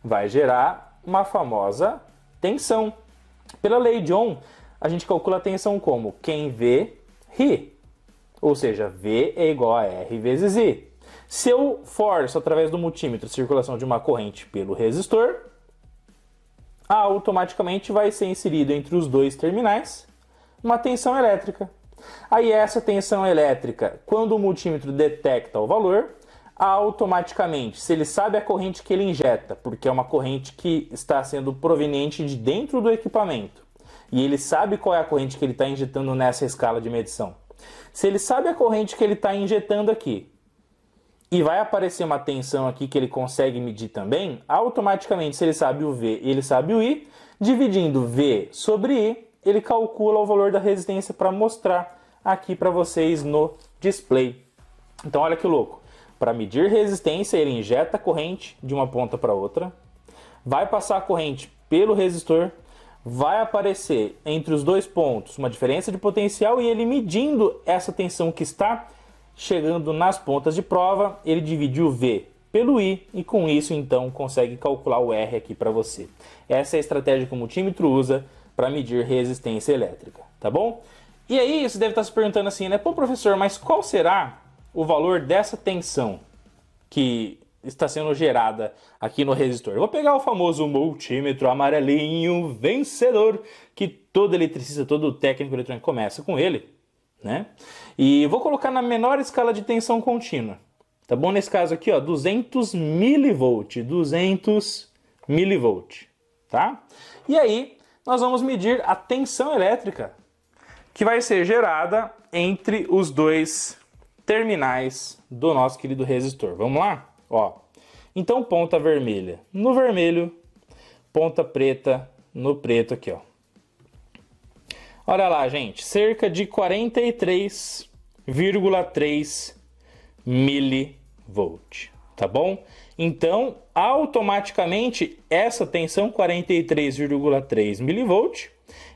Vai gerar uma famosa tensão. Pela lei de Ohm, a gente calcula a tensão como quem vê, ri. Ou seja, V é igual a R vezes I. Se eu forço através do multímetro a circulação de uma corrente pelo resistor, automaticamente vai ser inserido entre os dois terminais uma tensão elétrica. Aí essa tensão elétrica, quando o multímetro detecta o valor, automaticamente, se ele sabe a corrente que ele injeta, porque é uma corrente que está sendo proveniente de dentro do equipamento, e ele sabe qual é a corrente que ele está injetando nessa escala de medição. Se ele sabe a corrente que ele está injetando aqui, e vai aparecer uma tensão aqui que ele consegue medir também, automaticamente, se ele sabe o V e ele sabe o I, dividindo V sobre I, ele calcula o valor da resistência para mostrar aqui para vocês no display. Então olha que louco. Para medir resistência, ele injeta a corrente de uma ponta para outra, vai passar a corrente pelo resistor, vai aparecer entre os dois pontos uma diferença de potencial e ele medindo essa tensão que está chegando nas pontas de prova, ele divide o V pelo I e com isso então consegue calcular o R aqui para você. Essa é a estratégia que o multímetro usa para medir resistência elétrica, tá bom? E aí você deve estar se perguntando assim, né? Pô, professor, mas qual será o valor dessa tensão que está sendo gerada aqui no resistor? Eu vou pegar o famoso multímetro amarelinho vencedor, que todo eletricista, todo técnico eletrônico começa com ele, né? E vou colocar na menor escala de tensão contínua, tá bom? Nesse caso aqui, ó, 200 milivolt, 200 milivolt, tá? E aí, nós vamos medir a tensão elétrica que vai ser gerada entre os dois terminais do nosso querido resistor. Vamos lá? Ó. Então, ponta vermelha no vermelho, ponta preta no preto aqui, ó. Olha lá, gente, cerca de 43,3 milivolt, tá bom? Então, automaticamente, essa tensão 43,3 milivolt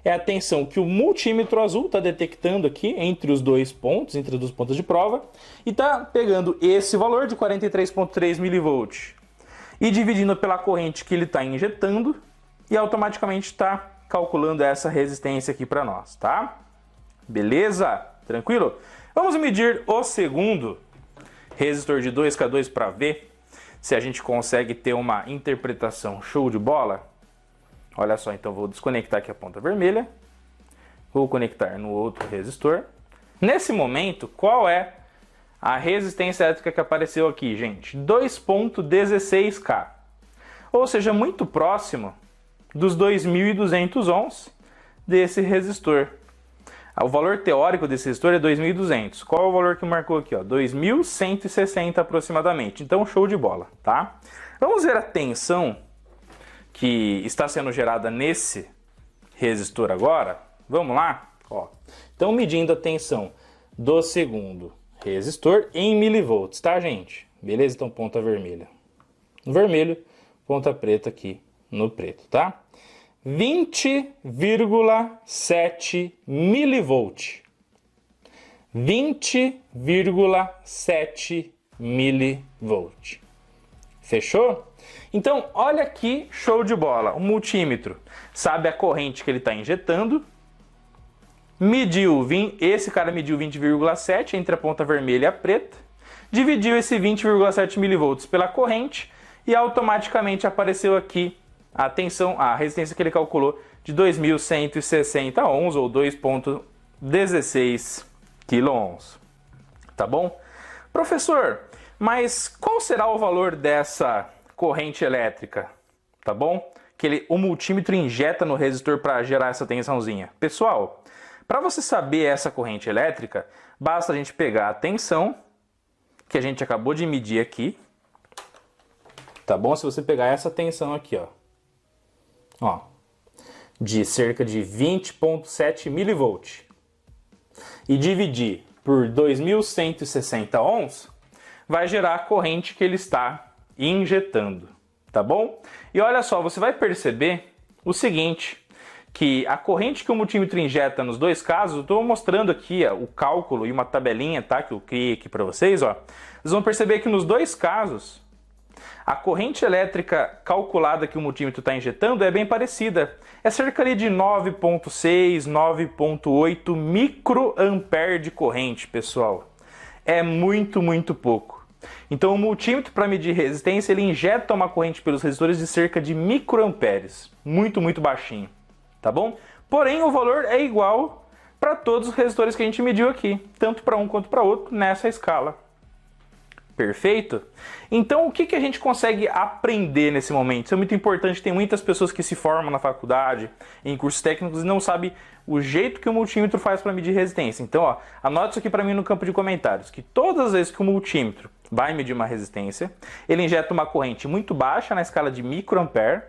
é a tensão que o multímetro azul está detectando aqui entre os dois pontos, entre as duas pontas de prova, e está pegando esse valor de 43,3 milivolt e dividindo pela corrente que ele está injetando e automaticamente está calculando essa resistência aqui para nós, tá? Beleza? Tranquilo? Vamos medir o segundo resistor de 2K2 para ver se a gente consegue ter uma interpretação show de bola. Olha só, então vou desconectar aqui a ponta vermelha, vou conectar no outro resistor. Nesse momento, qual é a resistência elétrica que apareceu aqui, gente? 2,16K, ou seja, muito próximo dos 2.200 ohms desse resistor. O valor teórico desse resistor é 2.200. Qual é o valor que marcou aqui? 2.160 aproximadamente. Então, show de bola, tá? Vamos ver a tensão que está sendo gerada nesse resistor agora. Vamos lá? Ó. Então, medindo a tensão do segundo resistor em milivolts, tá, gente? Beleza? Então, ponta vermelha no vermelho, ponta preta aqui no preto, tá? 20,7 milivolt. 20,7 milivolt. Fechou? Então, olha que show de bola. O multímetro sabe a corrente que ele está injetando. Esse cara mediu 20,7 entre a ponta vermelha e a preta. Dividiu esse 20,7 milivolts pela corrente e automaticamente apareceu aqui a resistência que ele calculou de 2.160 ohms ou 2,16 quiloohms. Tá bom? Professor, mas qual será o valor dessa corrente elétrica? Tá bom? Que o multímetro injeta no resistor para gerar essa tensãozinha. Pessoal, para você saber essa corrente elétrica, basta a gente pegar a tensão que a gente acabou de medir aqui. Tá bom? Se você pegar essa tensão aqui, ó, de cerca de 20,7 milivolt e dividir por 2.160 ohms, vai gerar a corrente que ele está injetando, tá bom? E olha só, você vai perceber o seguinte, que a corrente que o multímetro injeta nos dois casos, eu estou mostrando aqui o cálculo e uma tabelinha, tá, que eu criei aqui para vocês, ó. Vocês vão perceber que nos dois casos, a corrente elétrica calculada que o multímetro está injetando é bem parecida. É cerca ali de 9,6, 9,8 microampere de corrente, pessoal. É muito, muito pouco. Então o multímetro, para medir resistência, ele injeta uma corrente pelos resistores de cerca de microamperes. Muito, muito baixinho. Tá bom? Porém, o valor é igual para todos os resistores que a gente mediu aqui. Tanto para um quanto para outro nessa escala. Perfeito? Então, o que a gente consegue aprender nesse momento? Isso é muito importante. Tem muitas pessoas que se formam na faculdade, em cursos técnicos, e não sabem o jeito que o multímetro faz para medir resistência. Então, ó, anota isso aqui para mim no campo de comentários, que todas as vezes que o multímetro vai medir uma resistência, ele injeta uma corrente muito baixa na escala de microampere,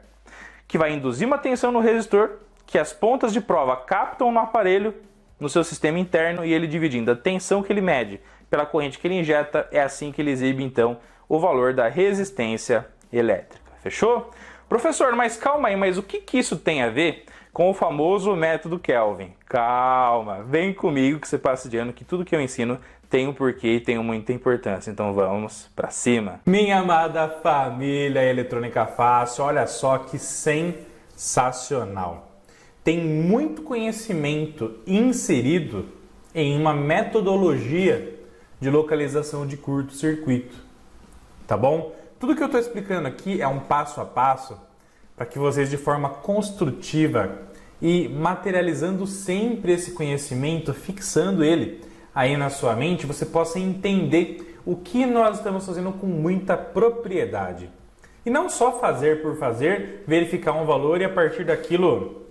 que vai induzir uma tensão no resistor, que as pontas de prova captam no aparelho, no seu sistema interno, e ele dividindo a tensão que ele mede pela corrente que ele injeta, é assim que ele exibe, então, o valor da resistência elétrica. Fechou? Professor, mas calma aí, mas o que isso tem a ver com o famoso método Kelvin? Calma, vem comigo que você passa de ano, que tudo que eu ensino tem um porquê e tem muita importância. Então vamos para cima. Minha amada família Eletrônica Fácil, olha só que sensacional. Tem muito conhecimento inserido em uma metodologia de localização de curto-circuito, tá bom? tudo que eu estou explicando aqui é um passo a passo para que vocês, de forma construtiva e materializando sempre esse conhecimento, fixando ele aí na sua mente, você possa entender o que nós estamos fazendo com muita propriedade. E não só fazer por fazer, verificar um valor e a partir daquilo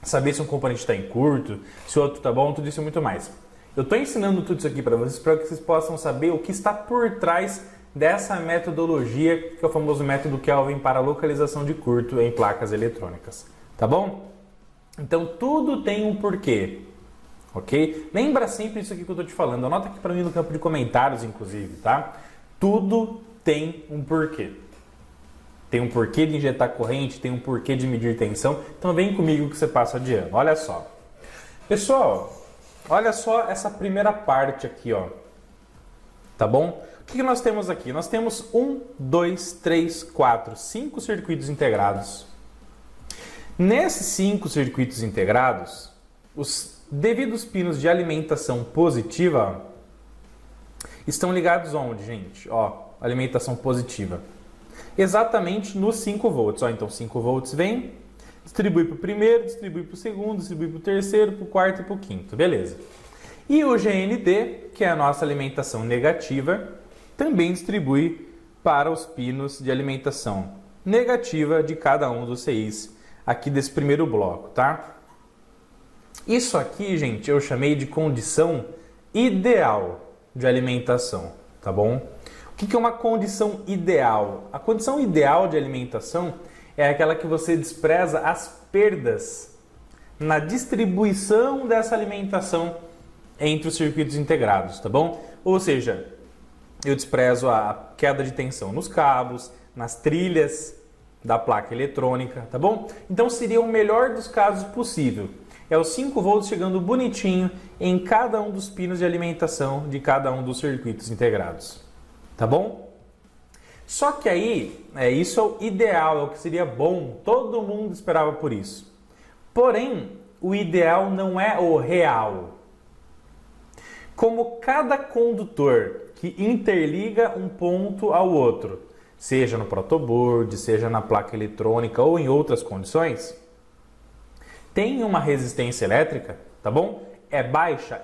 saber se um componente está em curto, se o outro está bom, tudo isso e muito mais. Eu estou ensinando tudo isso aqui para que vocês possam saber o que está por trás dessa metodologia, que é o famoso método Kelvin para localização de curto em placas eletrônicas. Tá bom? Então tudo tem um porquê. Ok? Lembra sempre isso aqui que eu estou te falando. Anota aqui para mim no campo de comentários, inclusive, tá? Tudo tem um porquê. Tem um porquê de injetar corrente, tem um porquê de medir tensão. Então vem comigo que você passa adiante. Olha só. Pessoal, olha só essa primeira parte aqui, ó. Tá bom? O que nós temos aqui? Nós temos 1, 2, 3, 4, 5 circuitos integrados. Nesses 5 circuitos integrados, os devidos pinos de alimentação positiva estão ligados onde, gente? Ó, alimentação positiva. Exatamente nos 5 volts. Ó, então 5 volts vem, distribui para o primeiro, distribui para o segundo, distribui para o terceiro, para o quarto e para o quinto. Beleza. E o GND, que é a nossa alimentação negativa, também distribui para os pinos de alimentação negativa de cada um dos CIs aqui desse primeiro bloco, tá? Isso aqui, gente, eu chamei de condição ideal de alimentação, tá bom? O que é uma condição ideal? A condição ideal de alimentação é aquela que você despreza as perdas na distribuição dessa alimentação entre os circuitos integrados, tá bom? Ou seja, eu desprezo a queda de tensão nos cabos, nas trilhas da placa eletrônica, tá bom? Então seria o melhor dos casos possível. É os 5 volts chegando bonitinho em cada um dos pinos de alimentação de cada um dos circuitos integrados. Tá bom? Só que aí, isso é o ideal, é o que seria bom, todo mundo esperava por isso. Porém, o ideal não é o real. Como cada condutor que interliga um ponto ao outro, seja no protoboard, seja na placa eletrônica ou em outras condições, tem uma resistência elétrica, tá bom? É baixa,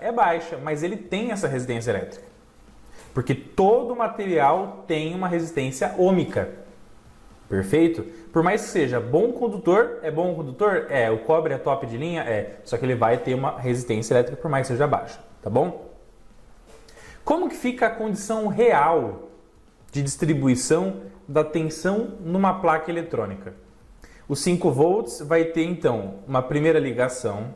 mas ele tem essa resistência elétrica. Porque todo material tem uma resistência ohmica. Perfeito? Por mais que seja bom condutor, é bom condutor? É. O cobre é top de linha? É. Só que ele vai ter uma resistência elétrica por mais que seja baixa. Tá bom? Como que fica a condição real de distribuição da tensão numa placa eletrônica? Os 5 volts vai ter, então, uma primeira ligação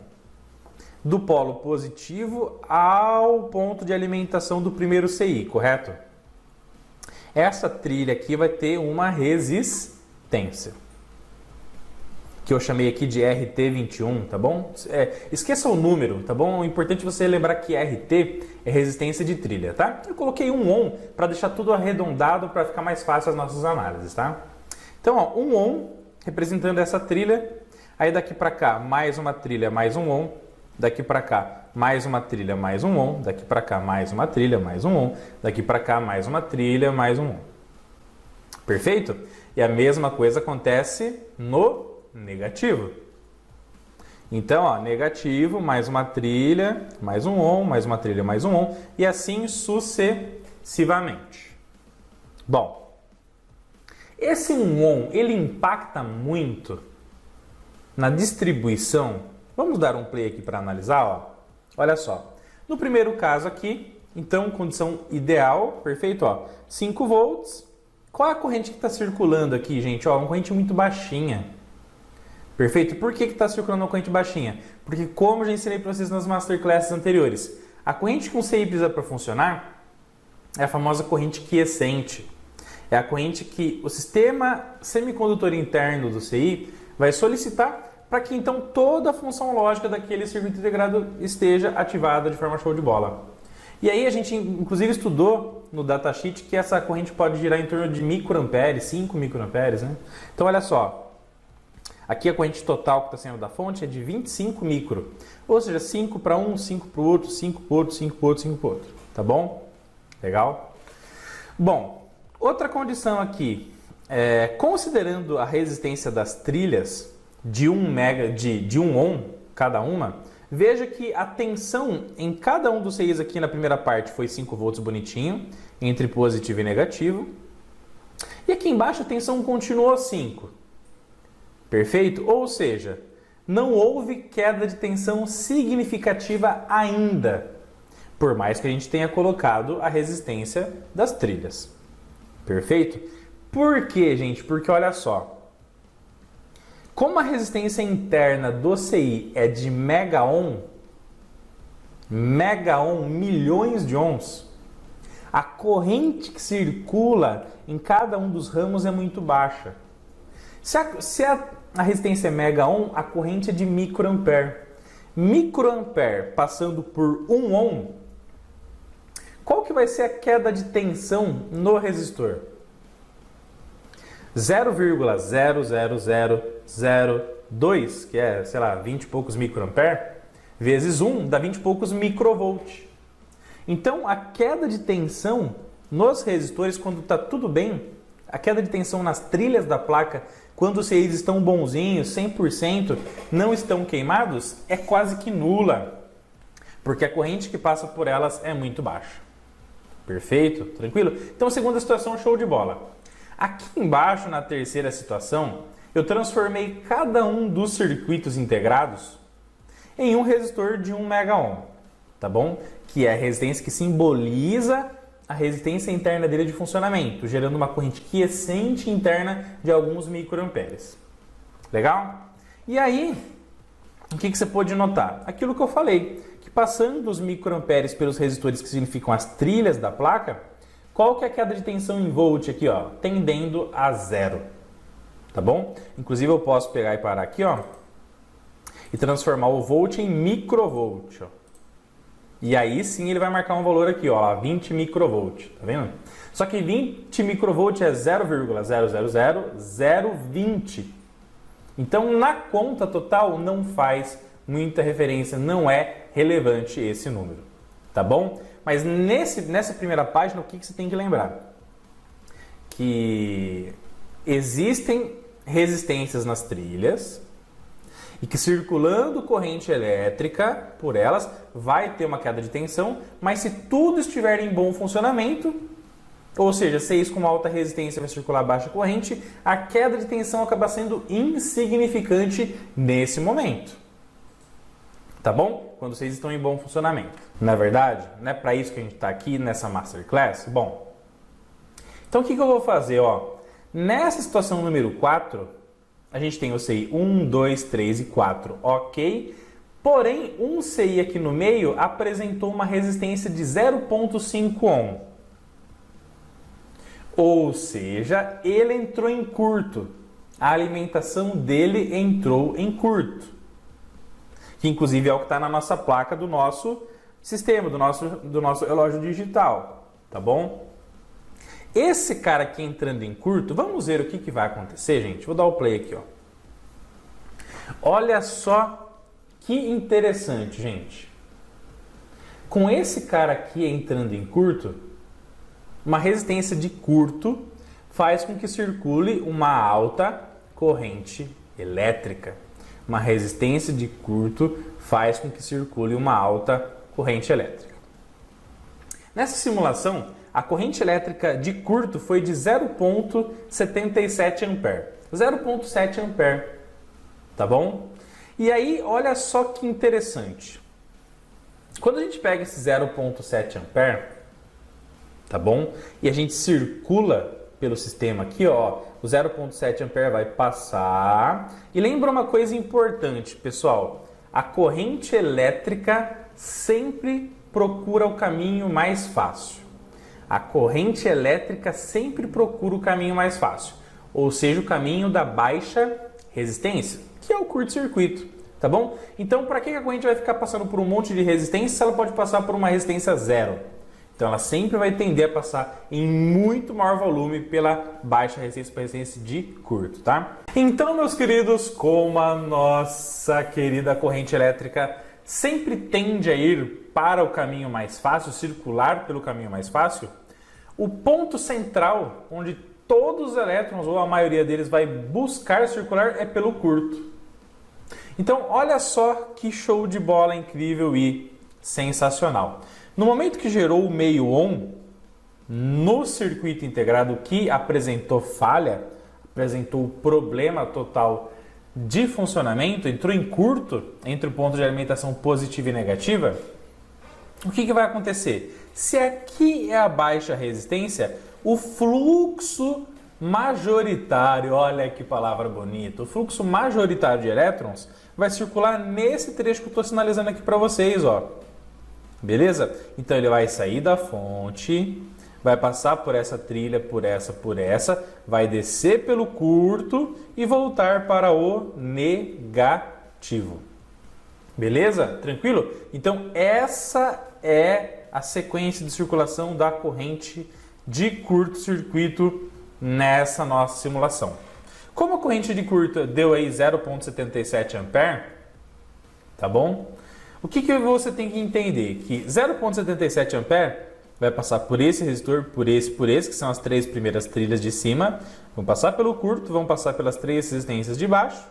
do polo positivo ao ponto de alimentação do primeiro CI, correto? Essa trilha aqui vai ter uma resistência, que eu chamei aqui de RT21, tá bom? Esqueça o número, tá bom? O importante é você lembrar que RT é resistência de trilha, tá? Eu coloquei um ohm para deixar tudo arredondado para ficar mais fácil as nossas análises, tá? Então, ó, um ohm representando essa trilha, aí daqui para cá mais uma trilha, mais um ohm, daqui para cá mais uma trilha, mais um ohm, daqui para cá mais uma trilha, mais um ohm, daqui para cá mais uma trilha, mais um ohm. Perfeito? E a mesma coisa acontece no negativo. Então, ó, negativo, mais uma trilha, mais um ohm, mais uma trilha, mais um ohm, e assim sucessivamente. Bom, esse 1 ohm, ele impacta muito na distribuição. Vamos dar um play aqui para analisar, ó. Olha só. No primeiro caso aqui, então, condição ideal, perfeito, ó. 5 volts. Qual é a corrente que está circulando aqui, gente? Ó, uma corrente muito baixinha. Perfeito? Por que está circulando uma corrente baixinha? Porque, como eu já ensinei para vocês nas masterclasses anteriores, a corrente que um CI precisa para funcionar é a famosa corrente quiescente. É a corrente que o sistema semicondutor interno do CI vai solicitar para que então toda a função lógica daquele circuito integrado esteja ativada de forma show de bola. E aí a gente inclusive estudou no datasheet que essa corrente pode girar em torno de microamperes, 5 microamperes, né? Então olha só, aqui a corrente total que está saindo da fonte é de 25 micro, ou seja, 5 para um, 5 para o outro, 5 para o outro, 5 para o outro, 5 para o outro, tá bom? Legal? Bom, Outra condição aqui, considerando a resistência das trilhas de 1 ohm cada uma, veja que a tensão em cada um dos CIs aqui na primeira parte foi 5 volts bonitinho, entre positivo e negativo. E aqui embaixo a tensão continuou 5. Perfeito? Ou seja, não houve queda de tensão significativa ainda, por mais que a gente tenha colocado a resistência das trilhas. Perfeito? Por quê, gente? Porque olha só, como a resistência interna do CI é de mega ohm, milhões de ohms, a corrente que circula em cada um dos ramos é muito baixa. Se a resistência é mega ohm, a corrente é de microampere. Microampere passando por 1 ohm, qual que vai ser a queda de tensão no resistor? 0,00002, que é, sei lá, 20 e poucos microampere, vezes 1 dá 20 e poucos microvolt. Então, a queda de tensão nos resistores, quando está tudo bem, a queda de tensão nas trilhas da placa, quando os CIs estão bonzinhos, 100%, não estão queimados, é quase que nula, porque a corrente que passa por elas é muito baixa. Perfeito? Tranquilo? Então, segunda situação, show de bola. Aqui embaixo, na terceira situação, eu transformei cada um dos circuitos integrados em um resistor de 1 mega ohm, tá bom? Que é a resistência que simboliza a resistência interna dele de funcionamento, gerando uma corrente quiescente interna de alguns microamperes. Legal? E aí, o que você pode notar? Aquilo que eu falei, que passando os microamperes pelos resistores que significam as trilhas da placa, qual que é a queda de tensão em volt aqui, ó? Tendendo a 0. Tá bom? Inclusive eu posso pegar e parar aqui, ó, e transformar o volt em microvolt, ó. E aí sim ele vai marcar um valor aqui, ó, 20 microvolt, tá vendo? Só que 20 microvolt é 0,000020. Então na conta total não faz muita referência, não é relevante esse número, tá bom? Mas nessa primeira página, o que você tem que lembrar? Que existem resistências nas trilhas e que circulando corrente elétrica por elas vai ter uma queda de tensão, mas se tudo estiver em bom funcionamento, ou seja, CIs com alta resistência vai circular baixa corrente, a queda de tensão acaba sendo insignificante nesse momento. Tá bom? Quando vocês estão em bom funcionamento. Na verdade, não é para isso que a gente está aqui nessa Masterclass? Bom, então o que eu vou fazer? Ó? Nessa situação número 4, a gente tem o CI 1, 2, 3 e 4, ok? Porém, um CI aqui no meio apresentou uma resistência de 0,5 ohm. Ou seja, ele entrou em curto. A alimentação dele entrou em curto. Que inclusive é o que está na nossa placa do nosso sistema, do nosso relógio digital, tá bom? Esse cara aqui entrando em curto, vamos ver o que vai acontecer, gente? Vou dar o play aqui, ó. Olha só que interessante, gente. Com esse cara aqui entrando em curto, uma resistência de curto faz com que circule uma alta corrente elétrica. Uma resistência de curto faz com que circule uma alta corrente elétrica. Nessa simulação, a corrente elétrica de curto foi de 0,77 ampere. 0,7 ampere, tá bom? E aí, olha só que interessante. Quando a gente pega esse 0,7 ampere, tá bom? E a gente circula pelo sistema aqui, ó, o 0,7 ampere vai passar. E lembra uma coisa importante, pessoal, a corrente elétrica sempre procura o caminho mais fácil. A corrente elétrica sempre procura o caminho mais fácil, ou seja, o caminho da baixa resistência, que é o curto-circuito, tá bom? Então, para que a corrente vai ficar passando por um monte de resistência se ela pode passar por uma resistência zero? Então ela sempre vai tender a passar em muito maior volume pela baixa resistência para resistência de curto, tá? Então, meus queridos, como a nossa querida corrente elétrica sempre tende a ir para o caminho mais fácil, circular pelo caminho mais fácil, o ponto central, onde todos os elétrons, ou a maioria deles, vai buscar circular, é pelo curto. Então, olha só que show de bola incrível e sensacional. No momento que gerou o meio ON, no circuito integrado que apresentou falha, apresentou problema total de funcionamento, entrou em curto entre o ponto de alimentação positiva e negativa, o que vai acontecer? Se aqui é a baixa resistência, o fluxo majoritário, olha que palavra bonita, o fluxo majoritário de elétrons vai circular nesse trecho que eu estou sinalizando aqui para vocês, ó. Beleza? Então ele vai sair da fonte, vai passar por essa trilha, por essa, vai descer pelo curto e voltar para o negativo. Beleza? Tranquilo? Então essa é a sequência de circulação da corrente de curto-circuito nessa nossa simulação. Como a corrente de curto deu aí 0,77 A, tá bom? O que você tem que entender? Que 0,77 A vai passar por esse resistor, por esse, que são as três primeiras trilhas de cima, vão passar pelo curto, vão passar pelas três resistências de baixo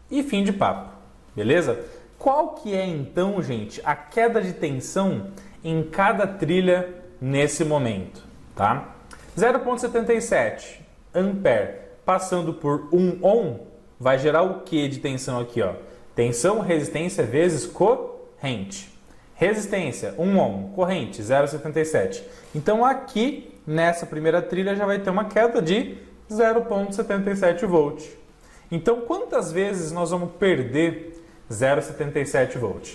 e fim de papo, beleza? Qual que é então, gente, a queda de tensão em cada trilha nesse momento, tá? 0,77 ampere passando por 1 ohm vai gerar o que de tensão aqui, ó? Tensão, resistência vezes corrente. Resistência, 1 ohm, corrente, 0,77. Então aqui, nessa primeira trilha, já vai ter uma queda de 0,77 volt. Então, quantas vezes nós vamos perder 0,77 volt?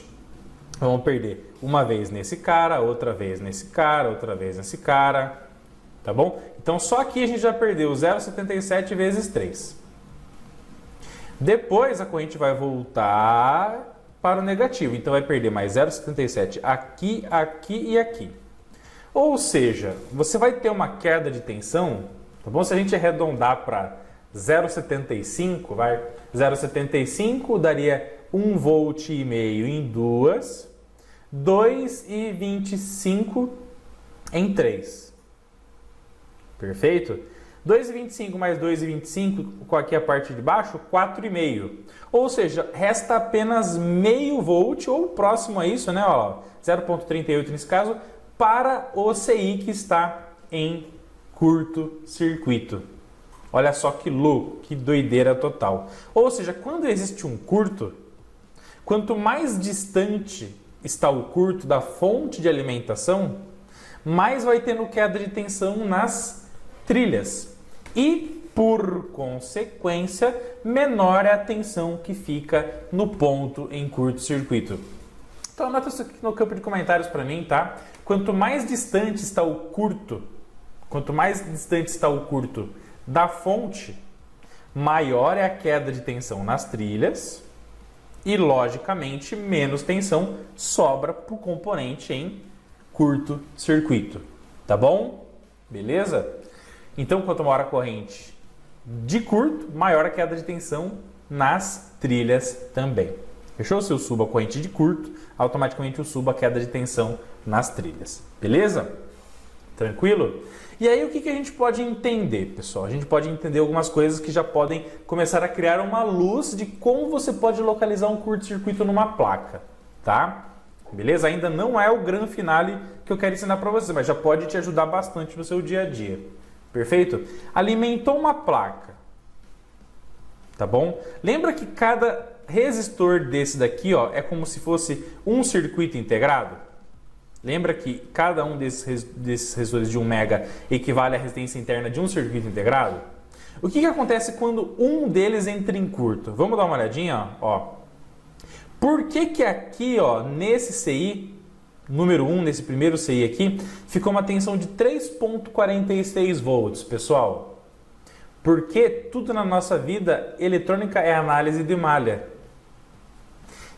Vamos perder uma vez nesse cara, outra vez nesse cara, outra vez nesse cara, tá bom? Então, só aqui a gente já perdeu 0,77 vezes 3. Depois, a corrente vai voltar para o negativo. Então, vai perder mais 0,77 aqui, aqui e aqui. Ou seja, você vai ter uma queda de tensão, tá bom? Se a gente arredondar para 0,75, vai, 0,75 daria 1,5 volt em 2, 2,25 em 3. Perfeito? 2,25 mais 2,25, com aqui a parte de baixo, 4,5. Ou seja, resta apenas meio volt, ou próximo a isso, né? 0,38 nesse caso, para o CI que está em curto-circuito. Olha só que louco, que doideira total. Ou seja, quando existe um curto, quanto mais distante está o curto da fonte de alimentação, mais vai tendo queda de tensão nas trilhas. E, por consequência, menor é a tensão que fica no ponto em curto-circuito. Então anota isso aqui no campo de comentários para mim, tá? Quanto mais distante está o curto, da fonte, maior é a queda de tensão nas trilhas e, logicamente, menos tensão sobra para o componente em curto-circuito. Tá bom? Beleza? Então, quanto maior a corrente de curto, maior a queda de tensão nas trilhas também. Fechou? Se eu subo a corrente de curto, automaticamente eu subo a queda de tensão nas trilhas. Beleza? Tranquilo? E aí, o que a gente pode entender, pessoal? A gente pode entender algumas coisas que já podem começar a criar uma luz de como você pode localizar um curto-circuito numa placa, tá? Beleza? Ainda não é o grande finale que eu quero ensinar para você, mas já pode te ajudar bastante no seu dia a dia. Perfeito? Alimentou uma placa, tá bom? Lembra que cada resistor desse daqui, ó, é como se fosse um circuito integrado? Lembra que cada um desses resistores de 1 mega equivale à resistência interna de um circuito integrado? O que acontece quando um deles entra em curto? Vamos dar uma olhadinha, ó. Por que aqui, ó, nesse CI, número 1, nesse primeiro CI aqui, ficou uma tensão de 3,46 volts, pessoal? Porque tudo na nossa vida eletrônica é análise de malha.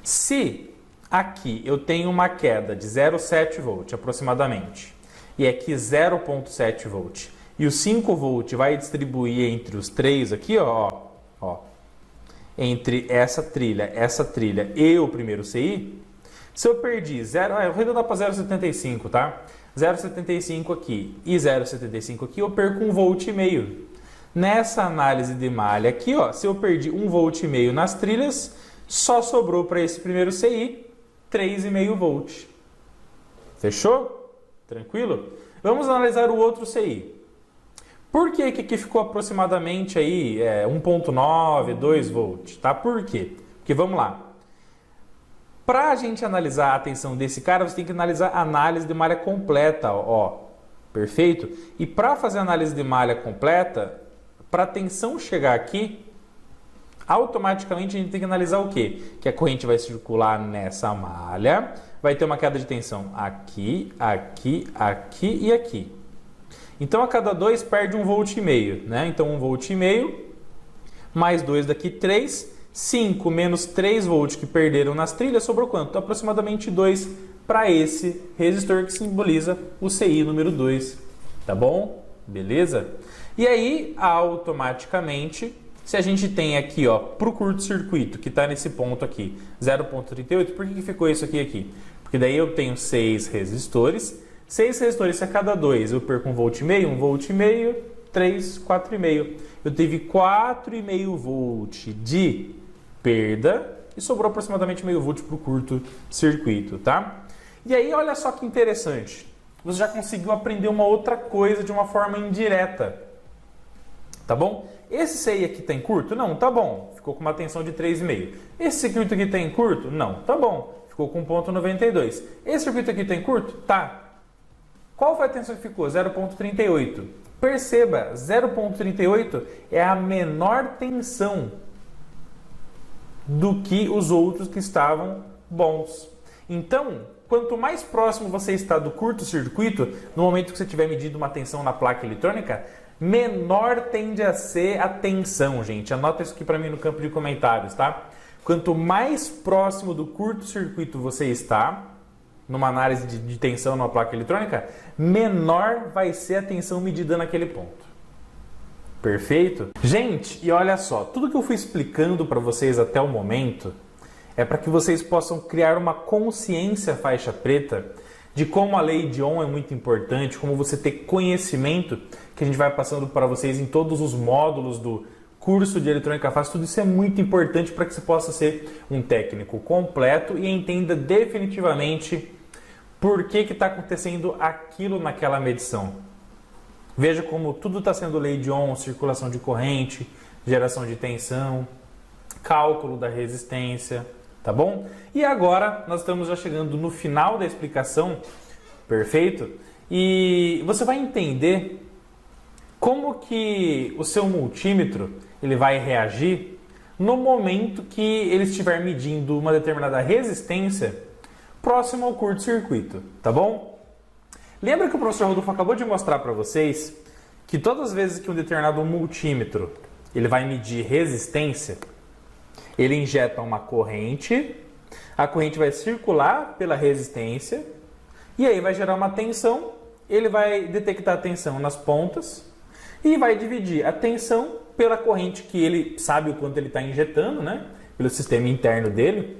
Se aqui eu tenho uma queda de 0,7 volt aproximadamente, e aqui 0,7 volt, e o 5 volt vai distribuir entre os três aqui, ó, entre essa trilha e o primeiro CI, se eu perdi 0, eu vou arredondar para 0,75, tá? 0,75 aqui e 0,75 aqui, eu perco 1,5 volt. Nessa análise de malha aqui, ó, se eu perdi 1,5 volt nas trilhas, só sobrou para esse primeiro CI 3,5 volt. Fechou? Tranquilo? Vamos analisar o outro CI. Por que aqui ficou aproximadamente aí 1,9, 2 volt? Tá? Por quê? Porque vamos lá. Para a gente analisar a tensão desse cara, você tem que analisar a análise de malha completa, ó. Perfeito? E para fazer a análise de malha completa, para a tensão chegar aqui, automaticamente a gente tem que analisar o quê? Que a corrente vai circular nessa malha, vai ter uma queda de tensão aqui, aqui, aqui e aqui. Então a cada 2 perde 1,5 volt, né? Então 1,5 volt mais 2 daqui 3, 5 menos 3 volts que perderam nas trilhas, sobrou quanto? Aproximadamente 2 para esse resistor que simboliza o CI número 2, tá bom? Beleza? E aí, automaticamente, se a gente tem aqui, ó, para o curto-circuito, que está nesse ponto aqui, 0,38, por que ficou isso aqui? Porque daí eu tenho 6 resistores, 6 resistores, se a cada 2 eu perco 1,5 volt, 1,5 volt, 3, 4,5. Eu tive 4,5 volt de perda e sobrou aproximadamente 0,5 volt para o curto-circuito, tá? E aí, olha só que interessante. Você já conseguiu aprender uma outra coisa de uma forma indireta. Tá bom? Esse CI aqui está em curto? Não, tá bom. Ficou com uma tensão de 3,5. Esse circuito aqui está em curto? Não, tá bom. Ficou com 1,92. Esse circuito aqui está em curto? Tá. Qual foi a tensão que ficou? 0,38. Perceba, 0,38 é a menor tensão do que os outros que estavam bons. Então, quanto mais próximo você está do curto-circuito, no momento que você estiver medindo uma tensão na placa eletrônica, menor tende a ser a tensão, gente. Anota isso aqui para mim no campo de comentários, tá? Quanto mais próximo do curto-circuito você está, numa análise de tensão numa placa eletrônica, menor vai ser a tensão medida naquele ponto. Perfeito? Gente, e olha só, tudo que eu fui explicando para vocês até o momento é para que vocês possam criar uma consciência faixa preta de como a lei de Ohm é muito importante, como você ter conhecimento, que a gente vai passando para vocês em todos os módulos do curso de eletrônica fácil. Tudo isso é muito importante para que você possa ser um técnico completo e entenda definitivamente por que está acontecendo aquilo naquela medição. Veja como tudo está sendo lei de Ohm, circulação de corrente, geração de tensão, cálculo da resistência, tá bom? E agora nós estamos já chegando no final da explicação, perfeito? E você vai entender como que o seu multímetro ele vai reagir no momento que ele estiver medindo uma determinada resistência próximo ao curto-circuito, tá bom? Lembra que o professor Rodolfo acabou de mostrar para vocês que todas as vezes que um determinado multímetro ele vai medir resistência, ele injeta uma corrente, a corrente vai circular pela resistência e aí vai gerar uma tensão, ele vai detectar a tensão nas pontas e vai dividir a tensão pela corrente que ele sabe o quanto ele está injetando, né? Pelo sistema interno dele,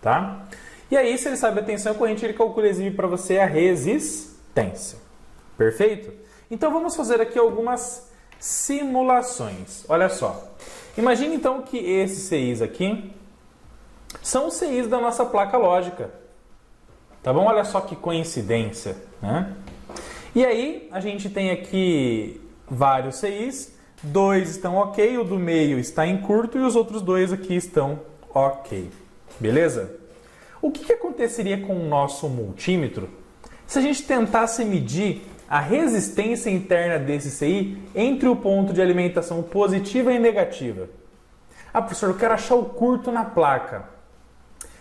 tá? E aí, se ele sabe a tensão e a corrente, ele calcula e exibe para você a resistência. Perfeito? Então, vamos fazer aqui algumas simulações. Olha só. Imagine, então, que esses CIs aqui são os CIs da nossa placa lógica. Tá bom? Olha só que coincidência, né? E aí, a gente tem aqui vários CIs. 2 estão ok, o do meio está em curto e os outros 2 aqui estão ok. Beleza? O que aconteceria com o nosso multímetro se a gente tentasse medir a resistência interna desse CI entre o ponto de alimentação positiva e negativa? Ah, professor, eu quero achar o curto na placa.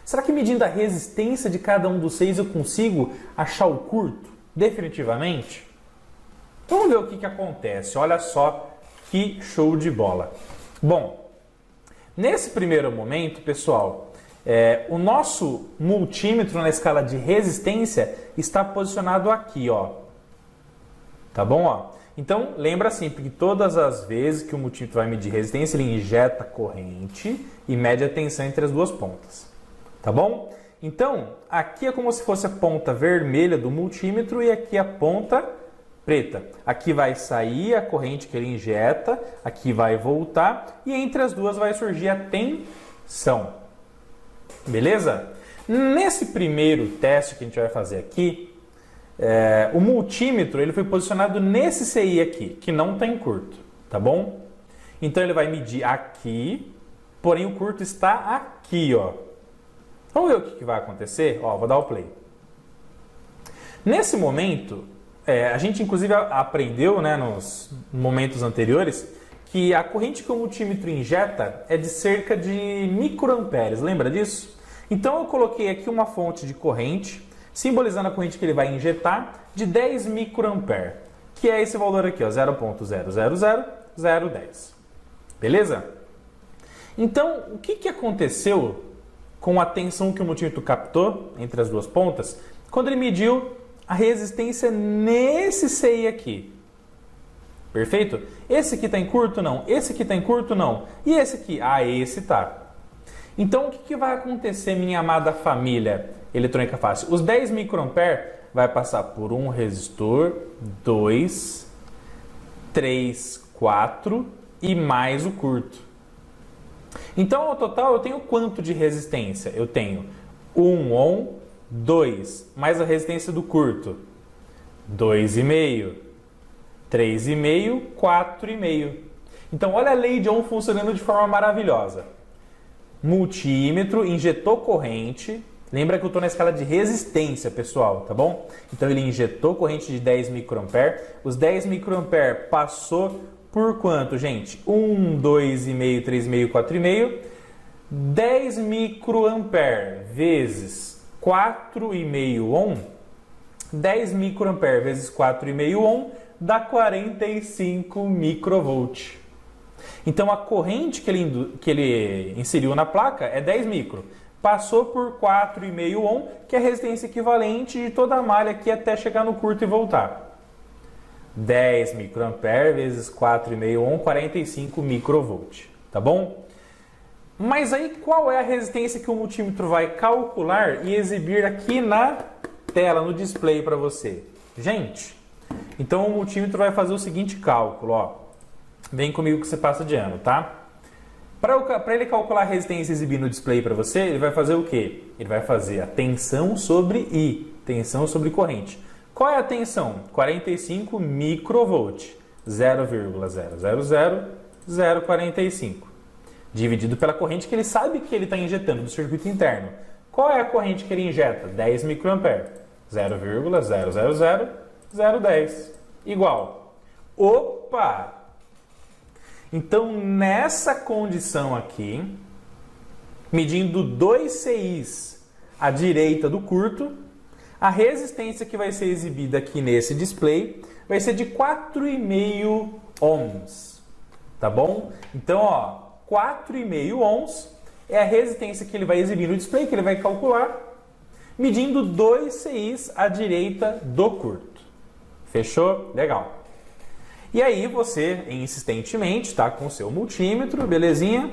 Será que medindo a resistência de cada um dos CIs eu consigo achar o curto definitivamente? Vamos ver o que acontece. Olha só que show de bola. Bom, nesse primeiro momento, pessoal, o nosso multímetro na escala de resistência está posicionado aqui, ó. Tá bom? Ó? Então, lembra sempre que todas as vezes que o multímetro vai medir resistência, ele injeta corrente e mede a tensão entre as duas pontas. Tá bom? Então, aqui é como se fosse a ponta vermelha do multímetro e aqui a ponta preta. Aqui vai sair a corrente que ele injeta, aqui vai voltar e entre as duas vai surgir a tensão. Beleza? Nesse primeiro teste que a gente vai fazer aqui, o multímetro ele foi posicionado nesse CI aqui, que não está em curto, tá bom? Então ele vai medir aqui, porém o curto está aqui, ó. Vamos ver o que vai acontecer? Ó, vou dar o play. Nesse momento, a gente inclusive aprendeu, né, nos momentos anteriores, que a corrente que o multímetro injeta é de cerca de microamperes. Lembra disso? Então eu coloquei aqui uma fonte de corrente, simbolizando a corrente que ele vai injetar, de 10 microampere, que é esse valor aqui, ó, 0.000010. Beleza? Então, o que aconteceu com a tensão que o multímetro captou entre as duas pontas quando ele mediu a resistência nesse CI aqui? Perfeito? Esse aqui está em curto? Não. Esse aqui está em curto? Não. E esse aqui? Ah, esse está. Então, o que vai acontecer, minha amada família eletrônica fácil? Os 10 microampere vai passar por um resistor, 2, 3, 4 e mais o curto. Então, ao total, eu tenho quanto de resistência? Eu tenho 1 ohm, 2, mais a resistência do curto, 2,5, 3,5, 4,5. Então, olha a lei de Ohm funcionando de forma maravilhosa. Multímetro, injetou corrente. Lembra que eu estou na escala de resistência, pessoal, tá bom? Então, ele injetou corrente de 10 microampere. Os 10 microampere passou por quanto, gente? 1, 2,5, 3,5, 4,5. 10 microampere vezes 4,5 ohm. 10 microampere vezes 4,5 ohm dá 45 microvolt. Então, a corrente que ele inseriu na placa é 10 micro. Passou por 4,5 ohm, que é a resistência equivalente de toda a malha aqui até chegar no curto e voltar. 10 microampere vezes 4,5 ohm, 45 microvolt, tá bom? Mas aí qual é a resistência que o multímetro vai calcular e exibir aqui na tela, no display para você? Gente, então o multímetro vai fazer o seguinte cálculo, ó. Vem comigo que você passa de ano, tá? Para ele calcular a resistência e exibir no display para você, ele vai fazer o quê? Ele vai fazer a tensão sobre I, tensão sobre corrente. Qual é a tensão? 45 microvolt, 0,000045, dividido pela corrente que ele sabe que ele está injetando do circuito interno. Qual é a corrente que ele injeta? 10 microampere, 0,000010, igual. Opa! Então, nessa condição aqui, medindo 2 CIs à direita do curto, a resistência que vai ser exibida aqui nesse display vai ser de 4,5 ohms, tá bom? Então, ó, 4,5 ohms é a resistência que ele vai exibir no display, que ele vai calcular, medindo 2 CIs à direita do curto. Fechou? Legal. E aí você, insistentemente, tá com o seu multímetro, belezinha?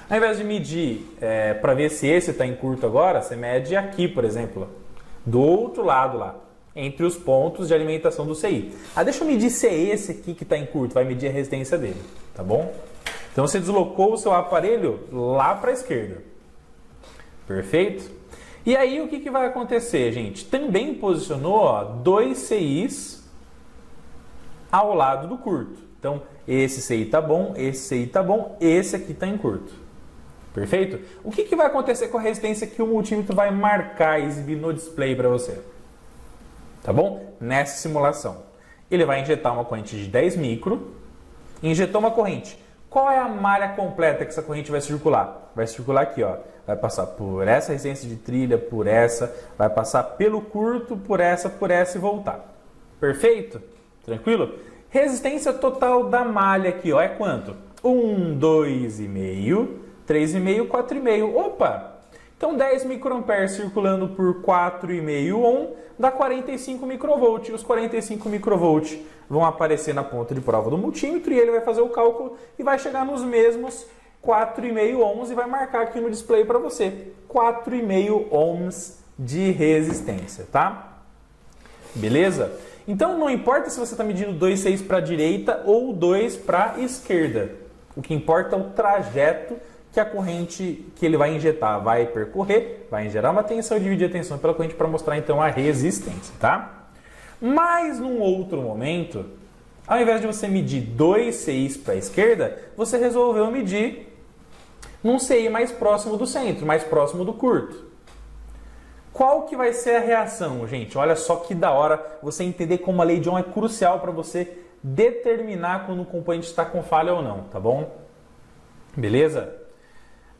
Ao invés de medir para ver se esse está em curto agora, você mede aqui, por exemplo, do outro lado lá, entre os pontos de alimentação do CI. Ah, deixa eu medir se é esse aqui que está em curto, vai medir a resistência dele, tá bom? Então você deslocou o seu aparelho lá para a esquerda. Perfeito? E aí o que vai acontecer, gente? Também posicionou, ó, 2 CIs ao lado do curto. Então, esse CI tá bom, esse CI tá bom, esse aqui tá em curto. Perfeito? O que vai acontecer com a resistência que o multímetro vai marcar e exibir no display para você? Tá bom? Nessa simulação. Ele vai injetar uma corrente de 10 micro, injetou uma corrente. Qual é a malha completa que essa corrente vai circular? Vai circular aqui, ó. Vai passar por essa resistência de trilha, por essa, vai passar pelo curto, por essa e voltar. Perfeito? Tranquilo? Resistência total da malha aqui, ó, é quanto? 1, 2,5, 3,5, 4,5. Opa! Então 10 microampere circulando por 4,5 ohm dá 45 microvolt. Os 45 microvolt vão aparecer na ponta de prova do multímetro e ele vai fazer o cálculo e vai chegar nos mesmos 4,5 ohms e vai marcar aqui no display para você. 4,5 ohms de resistência, tá? Beleza? Então não importa se você está medindo 2,6 para a direita ou 2 para a esquerda. O que importa é o trajeto que a corrente que ele vai injetar vai percorrer, vai gerar uma tensão e dividir a tensão pela corrente para mostrar então a resistência, tá? Mas num outro momento, ao invés de você medir 2,6 para a esquerda, você resolveu medir num CI mais próximo do centro, mais próximo do curto. Qual que vai ser a reação, gente? Olha só que da hora você entender como a lei de Ohm é crucial para você determinar quando o componente está com falha ou não, tá bom? Beleza?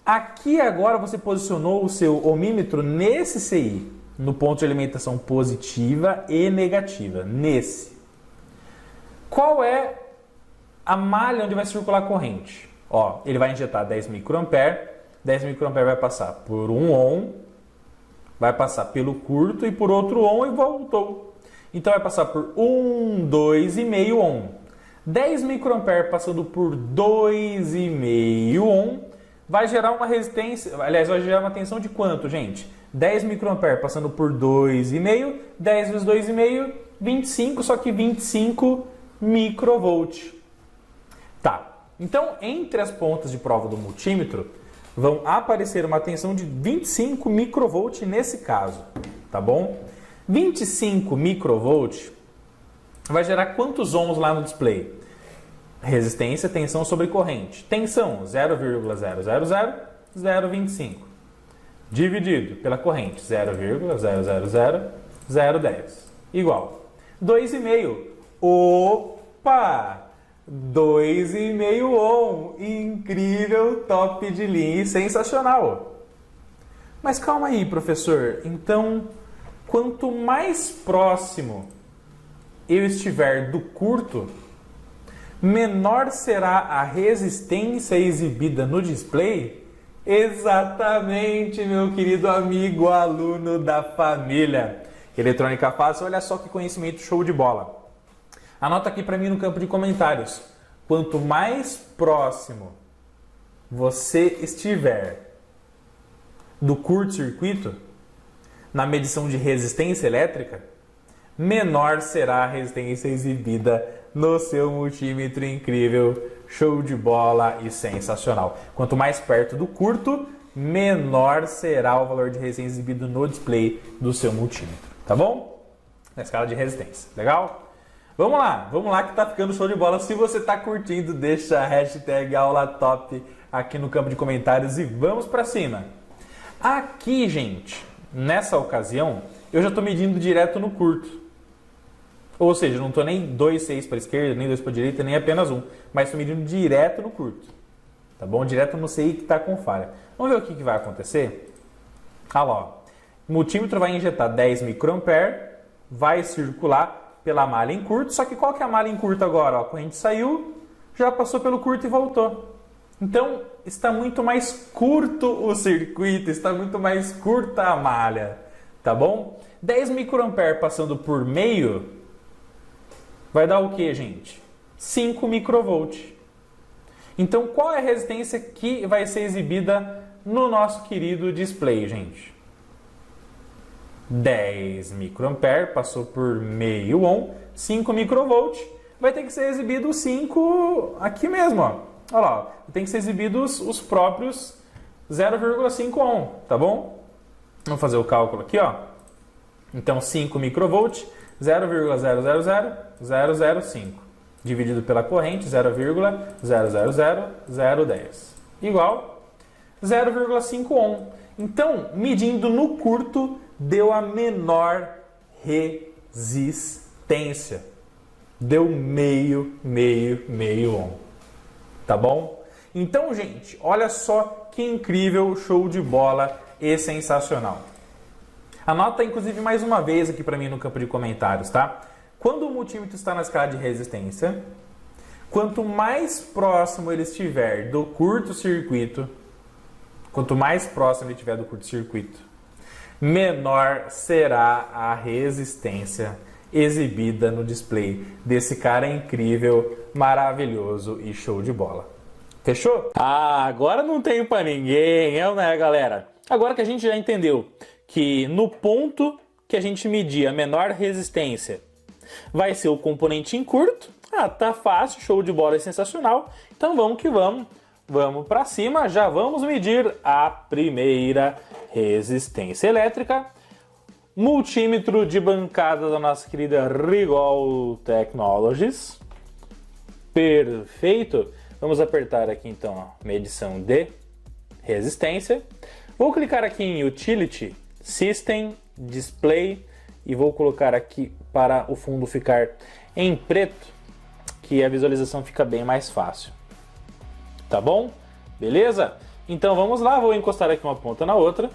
Aqui agora você posicionou o seu ohmímetro nesse CI, no ponto de alimentação positiva e negativa, nesse. Qual é a malha onde vai circular a corrente? Ó, ele vai injetar 10 microampere, 10 microampere vai passar por 1 ohm, vai passar pelo curto e por outro ohm e voltou. Então vai passar por 2,5 ohm. 10 microampere passando por 2,5 ohm vai gerar uma resistência, aliás, vai gerar uma tensão de quanto, gente? 10 microampere passando por 2,5, 10 vezes 2,5, 25, só que 25 microvolt. Tá, então entre as pontas de prova do multímetro vão aparecer uma tensão de 25 microvolt nesse caso, tá bom? 25 microvolt vai gerar quantos ohms lá no display? Resistência, tensão sobre corrente. Tensão 0,000025 dividido pela corrente 0,000010 igual 2,5. Opa! 2,5 ohm. Incrível, top de linha e sensacional. Mas calma aí, professor. Então, quanto mais próximo eu estiver do curto, menor será a resistência exibida no display? Exatamente, meu querido amigo aluno da família. Eletrônica Fácil, olha só que conhecimento show de bola. Anota aqui para mim no campo de comentários. Quanto mais próximo você estiver do curto-circuito, na medição de resistência elétrica, menor será a resistência exibida no seu multímetro incrível, show de bola e sensacional. Quanto mais perto do curto, menor será o valor de resistência exibido no display do seu multímetro, tá bom? Na escala de resistência, legal? Vamos lá que tá ficando show de bola. Se você tá curtindo, deixa a hashtag aula top aqui no campo de comentários e vamos para cima. Aqui, gente, nessa ocasião, eu já estou medindo direto no curto. Ou seja, não estou nem 2,6 para a esquerda, nem 2 para a direita, nem apenas 1. Mas estou medindo direto no curto. Tá bom? Direto no CI que está com falha. Vamos ver o que vai acontecer? Olha lá. Ó. O multímetro vai injetar 10 microampere, vai circular pela malha em curto. Só que qual que é a malha em curto agora? Ó, a corrente saiu, já passou pelo curto e voltou. Então, está muito mais curto o circuito, está muito mais curta a malha. Tá bom? 10 microampere passando por meio vai dar o que, gente? 5 microvolt. Então, qual é a resistência que vai ser exibida no nosso querido display, gente? 10 microampere passou por meio ohm, 5 microvolt. Vai ter que ser exibido 5 aqui mesmo, ó. Olha lá, tem que ser exibidos os próprios 0,5 ohm, tá bom? Vamos fazer o cálculo aqui, ó. Então, 5 microvolt, 0,000005, dividido pela corrente, 0,000010, igual 0,5 ohm. Então, medindo no curto, deu a menor resistência. Deu meio ohm. Tá bom? Então, gente, olha só que incrível, show de bola e sensacional. Anota, inclusive, mais uma vez aqui para mim no campo de comentários, tá? Quando o multímetro está na escala de resistência, quanto mais próximo ele estiver do curto-circuito, menor será a resistência exibida no display desse cara incrível, maravilhoso e show de bola. Fechou? Ah, agora não tem para ninguém, né, galera? Agora que a gente já entendeu que no ponto que a gente medir a menor resistência vai ser o componente em curto, tá fácil, show de bola, é sensacional. Então vamos que vamos, vamos para cima, já vamos medir a primeira resistência elétrica. Multímetro de bancada da nossa querida Rigol Technologies. Perfeito. Vamos apertar aqui então a medição de resistência. Vou clicar aqui em Utility, System, Display e vou colocar aqui para o fundo ficar em preto, que a visualização fica bem mais fácil. Tá bom? Beleza? Então vamos lá, vou encostar aqui uma ponta na outra.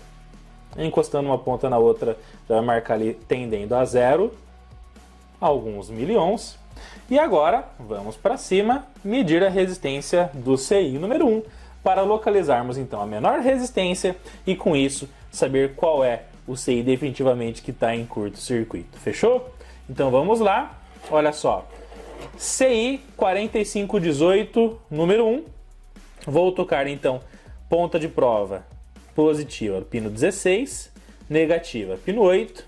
Encostando uma ponta na outra, já vai marcar ali tendendo a 0, alguns miliohms. E agora, vamos para cima, medir a resistência do CI número 1, para localizarmos então a menor resistência e com isso saber qual é o CI definitivamente que está em curto-circuito. Fechou? Então vamos lá, olha só. CI 4518, número 1. Vou tocar então ponta de prova positiva, pino 16, negativa, pino 8.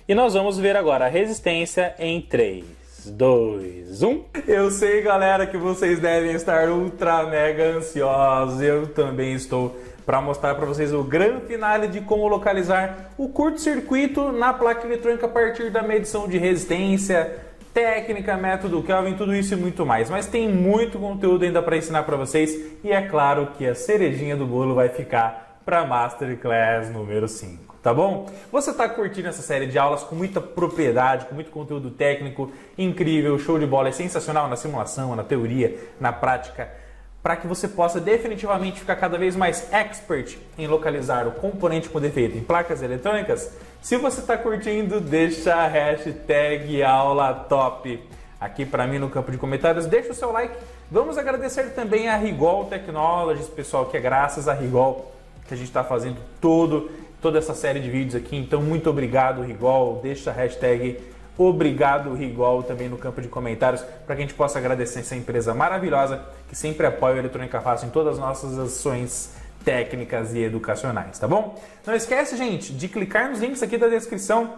E nós vamos ver agora a resistência em 3, 2, 1. Eu sei, galera, que vocês devem estar ultra mega ansiosos. Eu também estou, para mostrar para vocês o grande finale de como localizar o curto-circuito na placa eletrônica a partir da medição de resistência, técnica, método Kelvin, tudo isso e muito mais. Mas tem muito conteúdo ainda para ensinar para vocês e é claro que a cerejinha do bolo vai ficar para Masterclass número 5, tá bom? Você está curtindo essa série de aulas com muita propriedade, com muito conteúdo técnico incrível, show de bola, é sensacional na simulação, na teoria, na prática, para que você possa definitivamente ficar cada vez mais expert em localizar o componente com defeito em placas eletrônicas? Se você está curtindo, deixa a hashtag aula top aqui para mim no campo de comentários, deixa o seu like. Vamos agradecer também a Rigol Technologies, pessoal, que é graças a Rigol que a gente está fazendo toda essa série de vídeos aqui. Então, muito obrigado, Rigol. Deixa a hashtag obrigado, Rigol, também no campo de comentários, para que a gente possa agradecer essa empresa maravilhosa que sempre apoia o Eletrônica Fácil em todas as nossas ações técnicas e educacionais, tá bom? Não esquece, gente, de clicar nos links aqui da descrição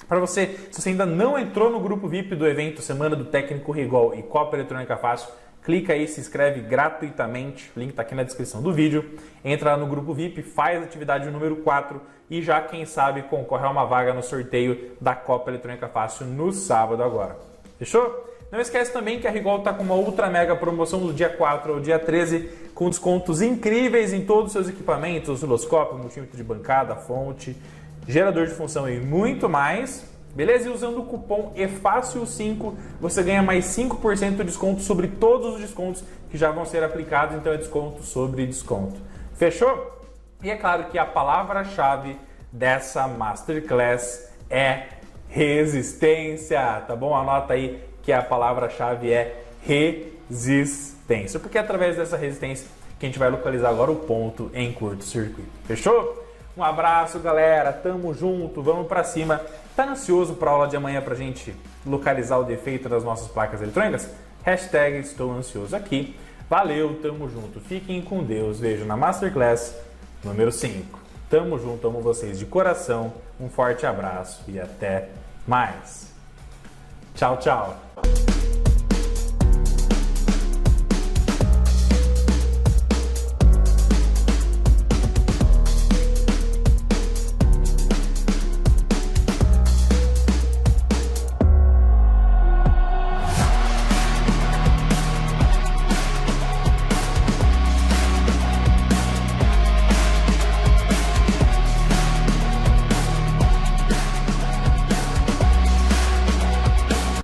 para você, se você ainda não entrou no grupo VIP do evento Semana do Técnico Rigol e Copa Eletrônica Fácil, clica aí, se inscreve gratuitamente, o link está aqui na descrição do vídeo, entra lá no grupo VIP, faz a atividade número 4 e já, quem sabe, concorre a uma vaga no sorteio da Copa Eletrônica Fácil no sábado agora. Fechou? Não esquece também que a Rigol está com uma ultra mega promoção do dia 4 ao dia 13, com descontos incríveis em todos os seus equipamentos, osciloscópio, multímetro de bancada, fonte, gerador de função e muito mais. Beleza? E usando o cupom EFÁCIL5, você ganha mais 5% de desconto sobre todos os descontos que já vão ser aplicados, então é desconto sobre desconto. Fechou? E é claro que a palavra-chave dessa Masterclass é resistência, tá bom? Anota aí que a palavra-chave é resistência, porque é através dessa resistência que a gente vai localizar agora o ponto em curto-circuito. Fechou? Um abraço, galera, tamo junto, vamos pra cima. Tá ansioso pra aula de amanhã pra gente localizar o defeito das nossas placas eletrônicas? Hashtag estou ansioso aqui. Valeu, tamo junto, fiquem com Deus, vejo na Masterclass número 5. Tamo junto, amo vocês de coração, um forte abraço e até mais. Tchau, tchau.